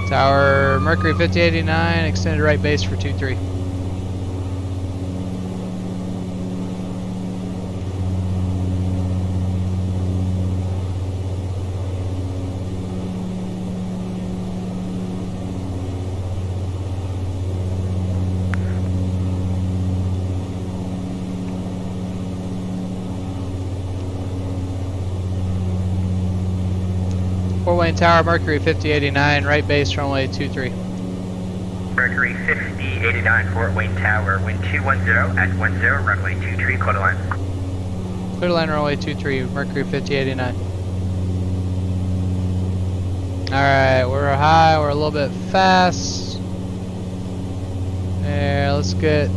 Tower Mercury 5089, extended right base for 23. Fort Wayne Tower, Mercury 5089, right base, runway 23. Mercury 5089, Fort Wayne Tower, wind 210 at 10, runway 23, clear to line. Clear to line, runway 23, Mercury 5089. Alright, we're high, we're a little bit fast. And let's get...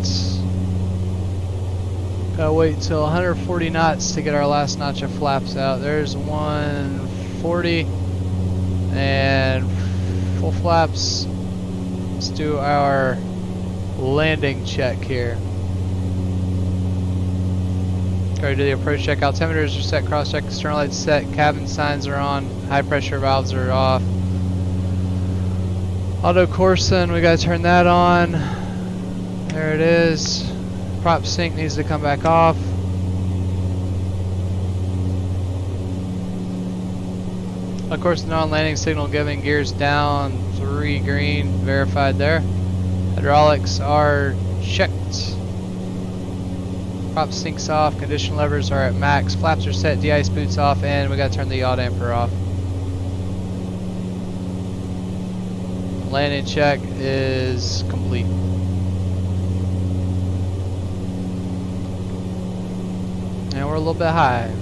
Gotta wait till 140 knots to get our last notch of flaps out. There's 140. And full flaps. Let's do our landing check here. Go to the approach check. Altimeters are set, cross check, external lights set, cabin signs are on, high pressure valves are off. Auto Corson, we gotta turn that on. There it is. Prop sync needs to come back off. Of course, the non-landing signal giving, gears down, 3 green, verified there. Hydraulics are checked. Prop syncs off, condition levers are at max, flaps are set, de-ice boots off, and we gotta turn the yaw damper off. Landing check is complete. And we're a little bit high.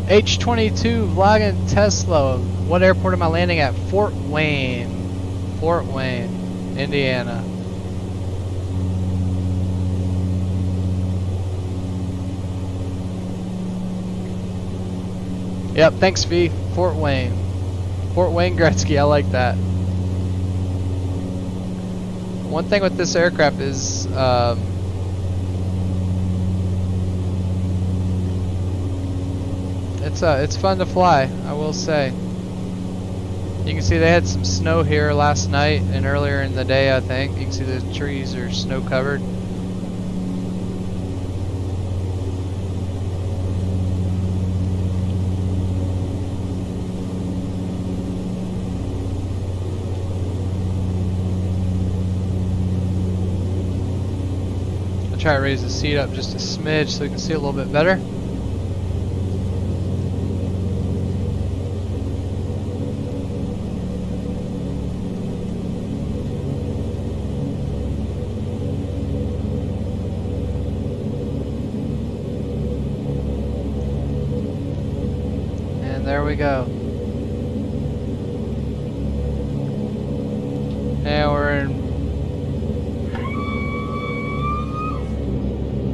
H22 vlogging Tesla. What airport am I landing at? Fort Wayne. Fort Wayne, Indiana. Yep, thanks V. Fort Wayne. Fort Wayne Gretzky, I like that. One thing with this aircraft is it's fun to fly, I will say. You can see they had some snow here last night and earlier in the day, I think. You can see the trees are snow covered. I'll try to raise the seat up just a smidge so you can see it a little bit better. There we go. And we're in.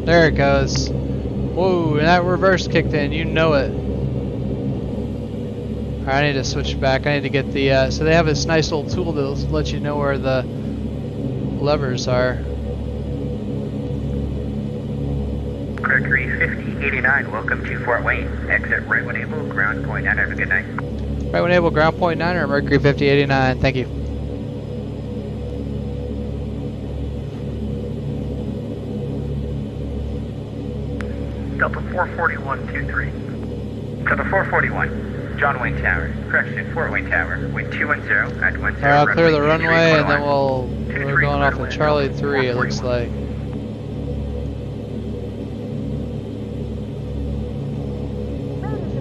There it goes. Whoa, and that reverse kicked in, you know it. Alright, I need to switch back. I need to get the, so they have this nice little tool that lets you know where the levers are. Mercury 5089, welcome to Fort Wayne. Exit right when able, ground point 9, have a good night. Right when able, ground point 9 or Mercury 5089, thank you. Delta 44123. Delta 441, John Wayne Tower. Correction, Fort Wayne Tower. Wind 210 at 10. Alright, I'll clear the runway and then we're going off of Charlie 3, it looks like.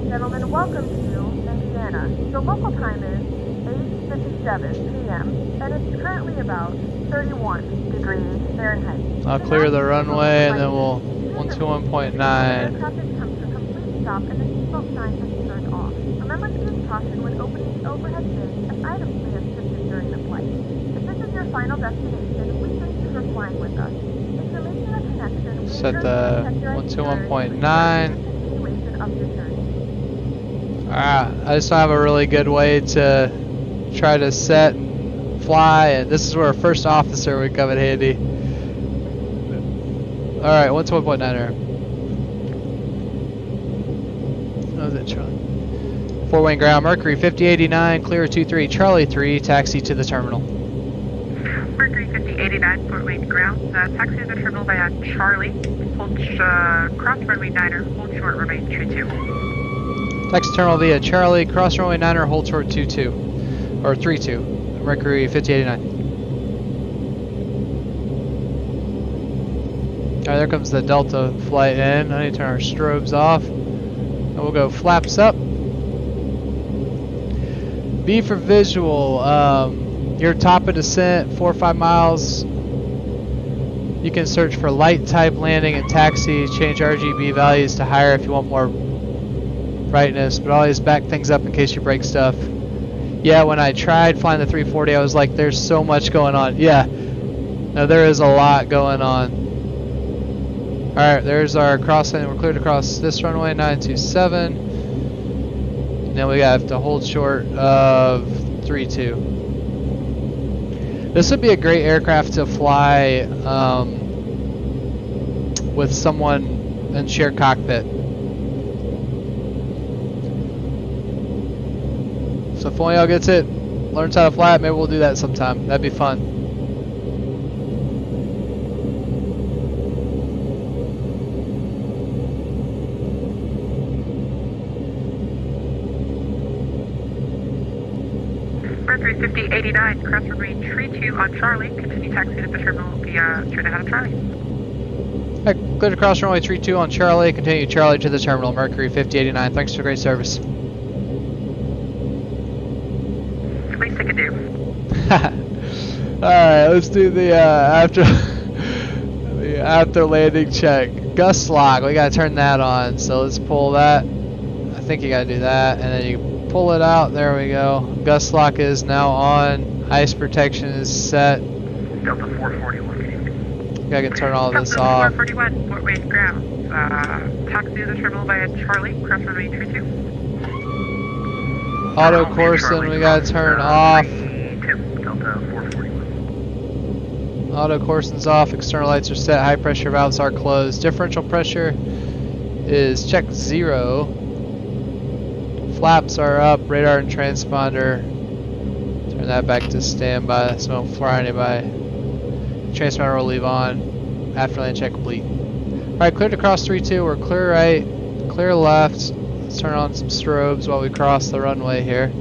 Gentlemen, welcome to Indiana. The local time is 8:57 p.m. and it's currently about 31 degrees Fahrenheit. I'll clear the runway and then we'll 121.9. The aircraft has come to a complete stop and the seatbelt sign has turned off. Remember to use caution when opening the overhead bin as items may have shifted during the flight. If this is your final destination, we thank you for flying with us. If you're making a connection, we Set encourage you the to check your itinerary 121.9. continuation of your journey. I just don't have a really good way to try to set and fly, and this is where our first officer would come in handy. Alright, 121.9er. What was it, Charlie? Fort Wayne ground, Mercury 5089, clear 23, Charlie 3, taxi to the terminal. Mercury 5089, Fort Wayne ground, taxi to the terminal via Charlie, hold cross runway 9er, hold short runway 22. Taxi terminal via Charlie, cross runway 9er, hold short 22, or 32, Mercury 5089. Alright, there comes the Delta flight in. I need to turn our strobes off. And we'll go flaps up. B for visual. Your top of descent, 4 or 5 miles. You can search for light type landing and taxi. Change RGB values to higher if you want more brightness, but always back things up in case you break stuff. Yeah, when I tried flying the 340, I was like, there's so much going on. Yeah, no, there is a lot going on. Alright, there's our crossing. We're cleared across this runway, 927. And then we have to hold short of 32. This would be a great aircraft to fly with someone in shared cockpit. So if one of y'all gets it, learns how to fly it, maybe we'll do that sometime. That'd be fun. Mercury 5089, cross runway 32 on Charlie, continue taxi to the terminal via straight ahead of Charlie. Alright, clear to cross runway 32 on Charlie, continue Charlie to the terminal, Mercury 5089. Thanks for great service. Least I can do. Alright, let's do the after landing check. Gust lock, we gotta turn that on. So let's pull that. I think you gotta do that, and then you pull it out. There we go. Gust lock is now on. Ice protection is set. Delta 441. I can turn all this Delta off. 441, Fort Wayne ground. Taxi to the terminal via Charlie, cross runway 32. Auto coursing, we gotta turn off. Delta 441. Auto coursing's off, external lights are set, high pressure valves are closed. Differential pressure is check 0. Flaps are up, radar and transponder. Turn that back to standby so don't fly anybody. Transponder will leave on. After land check complete. Alright, cleared to cross 3-2. We're clear right, clear left. Let's turn on some strobes while we cross the runway here.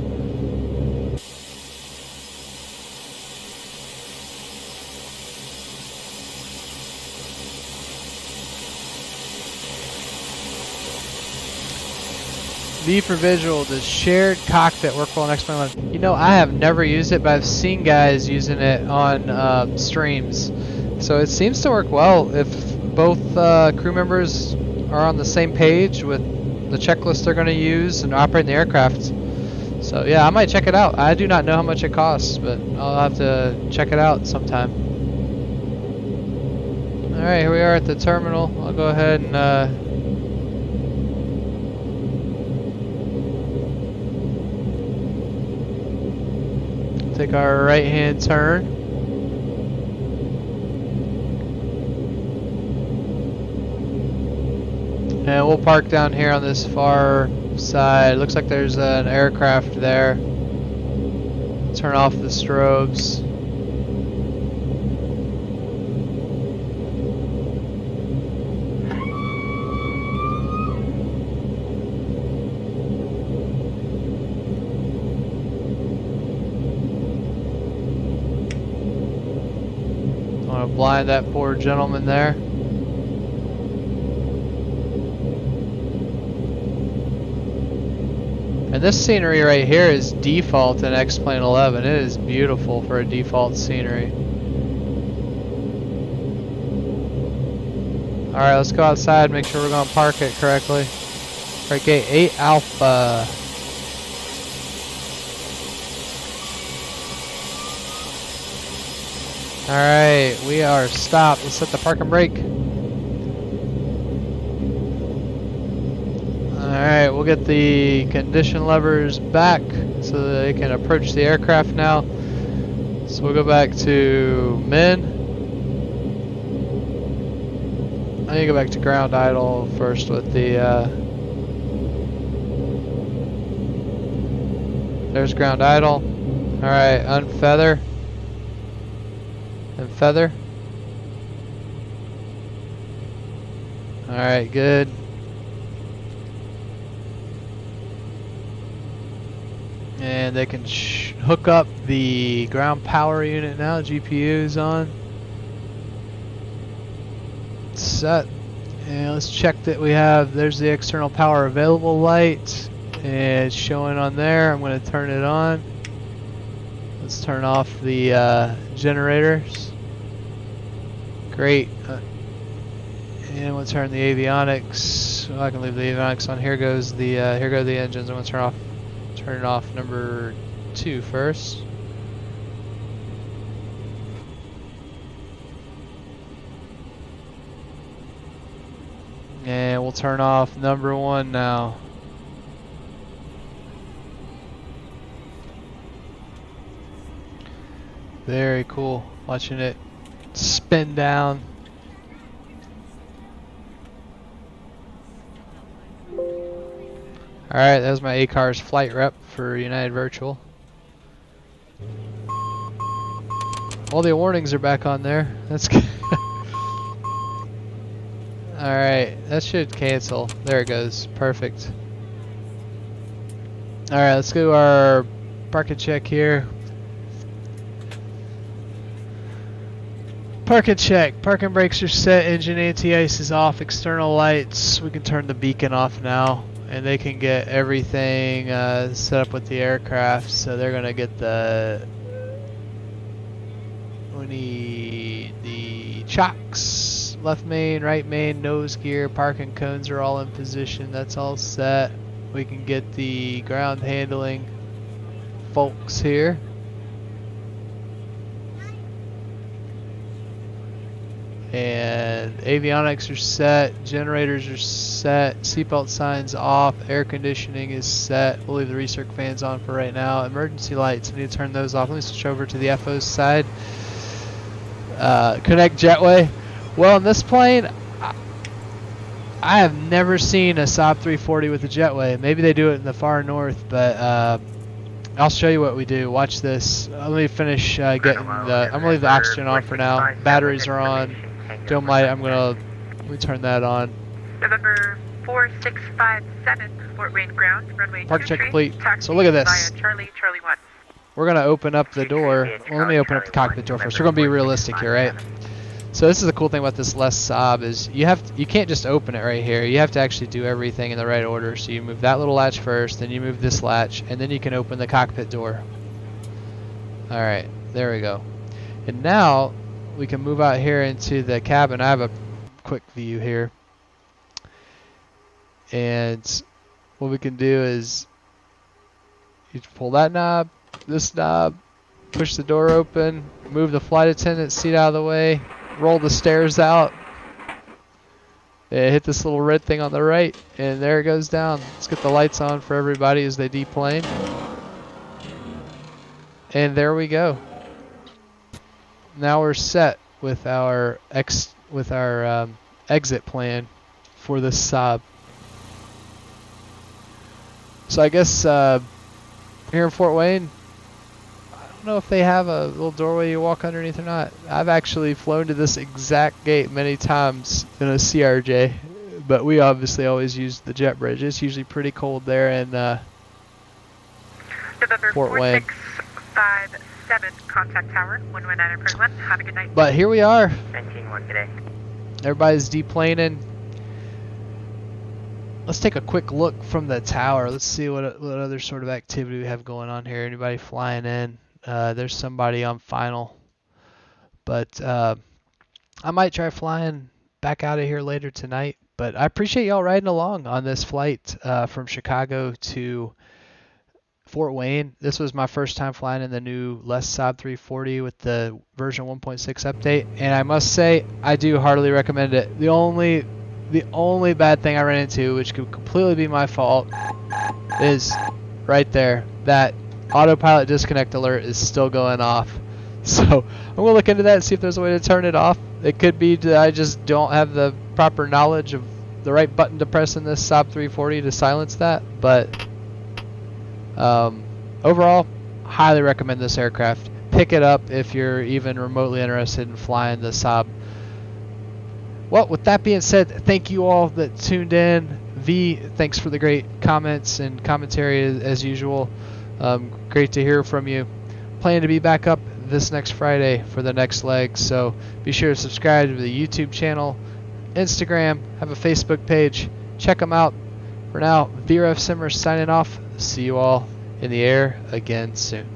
V for visual, does shared cockpit work well on X-Plane? You know, I have never used it, but I've seen guys using it on streams. So it seems to work well if both crew members are on the same page with the checklist they're going to use and operating the aircraft. So yeah, I might check it out. I do not know how much it costs, but I'll have to check it out sometime. Alright, here we are at the terminal. I'll go ahead and take our right hand turn. And we'll park down here on this far side. Looks like there's an aircraft there. Turn off the strobes. I want to blind that poor gentleman there. And this scenery right here is default in X-Plane 11. It is beautiful for a default scenery. Alright, let's go outside, make sure we're going to park it correctly. Right, gate 8 Alpha. Alright, we are stopped. Let's set the park and brake. Alright, we'll get the condition levers back so that they can approach the aircraft now. So we'll go back to min. I need to go back to ground idle first with the there's ground idle. Alright, unfeather. And feather. Alright, good. And they can hook up the ground power unit now. GPU is on. Set. And let's check that we have, there's the external power available light. And it's showing on there. I'm going to turn it on. Let's turn off the generators. Great. And we'll turn the avionics. Well, I can leave the avionics on. Here goes the here go the engines. I'm going to turn off number 2 first. And we'll turn off number 1 now. Very cool. Watching it spin down. Alright, that was my ACARS flight rep for United Virtual. All the warnings are back on there. That's good. Alright, that should cancel. There it goes. Perfect. Alright, let's do our parking check here. Parking check. Parking brakes are set. Engine anti-ice is off. External lights. We can turn the beacon off now. And they can get everything set up with the aircraft. So they're going to get the... We need the chocks. Left main, right main, nose gear, parking cones are all in position. That's all set. We can get the ground handling folks here. And avionics are set. Generators are set. set. Seatbelt signs off. Air conditioning is set. We'll leave the recirc fans on for right now. Emergency lights, we need to turn those off. Let me switch over to the FO side. Connect jetway. Well, in this plane, I have never seen a Saab 340 with a jetway. Maybe they do it in the far north, but I'll show you what we do. Watch this. Let me finish getting the. I'm gonna leave the oxygen on for now. Batteries are on. Dome light. Let me turn that on. November 4657, Fort Wayne ground, runway Park check 23, complete. So look at this. via Charlie, Charlie 1. We're gonna open up the door. Well, let me open up the cockpit door first. We're gonna be realistic here, right? So this is the cool thing about this less Saab is you can't just open it right here. You have to actually do everything in the right order. So you move that little latch first, then you move this latch, and then you can open the cockpit door. All right, there we go. And now we can move out here into the cabin. I have a quick view here. And what we can do is you pull that knob, this knob, push the door open, move the flight attendant seat out of the way, roll the stairs out, and hit this little red thing on the right, and there it goes down. Let's get the lights on for everybody as they deplane. And there we go. Now we're set with our exit plan for this Saab. So I guess here in Fort Wayne, I don't know if they have a little doorway you walk underneath or not. I've actually flown to this exact gate many times in a CRJ, but we obviously always use the jet bridge. It's usually pretty cold there in Fort Wayne. 4657, contact tower, 119.1. Have a good night. But here we are. 19-1 today. Everybody's deplaning. Let's take a quick look from the tower. Let's see what other sort of activity we have going on here. Anybody flying in? There's somebody on final. But I might try flying back out of here later tonight. But I appreciate y'all riding along on this flight from Chicago to Fort Wayne. This was my first time flying in the new less Saab 340 with the version 1.6 update. And I must say, I do heartily recommend it. The only bad thing I ran into, which could completely be my fault, is right there. That autopilot disconnect alert is still going off. So I'm going to look into that and see if there's a way to turn it off. It could be that I just don't have the proper knowledge of the right button to press in this Saab 340 to silence that. But overall, highly recommend this aircraft. Pick it up if you're even remotely interested in flying the Saab. Well, with that being said, thank you all that tuned in. V, thanks for the great comments and commentary as usual. Great to hear from you. Plan to be back up this next Friday for the next leg, so be sure to subscribe to the YouTube channel, Instagram, have a Facebook page. Check them out. For now, VRF Simmer signing off. See you all in the air again soon.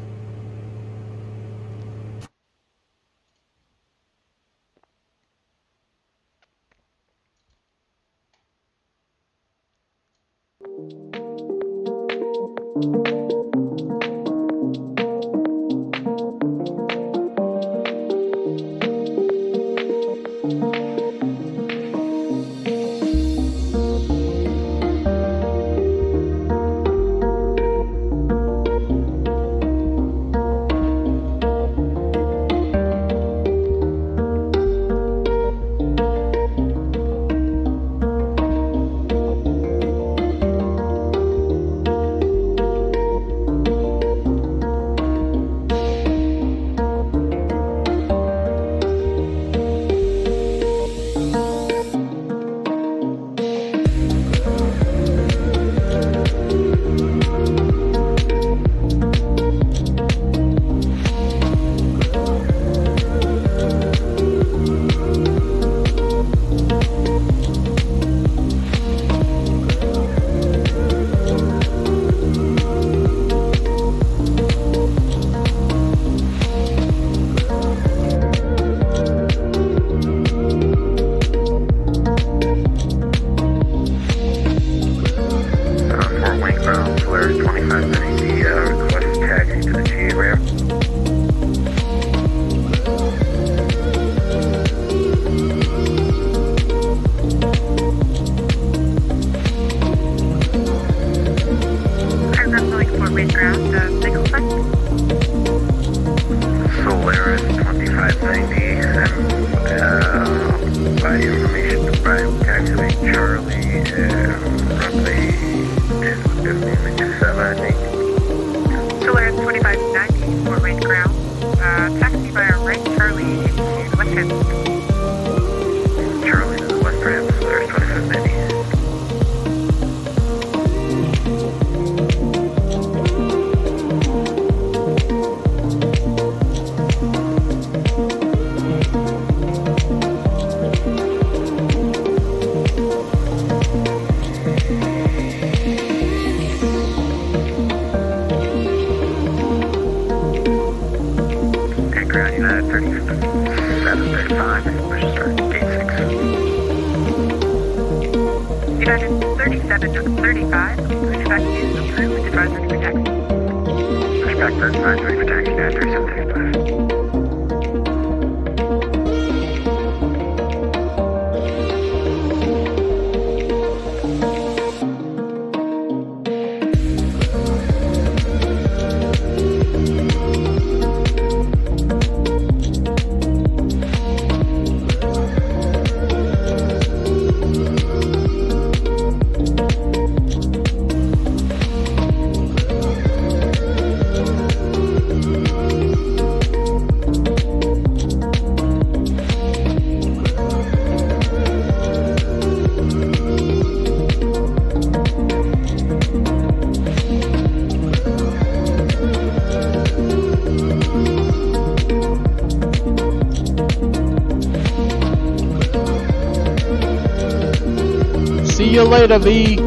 Pushback 3735. Pushback is approved. Advise ready for taxi. Pushback 35, ready for taxi at 3735. See you later, V.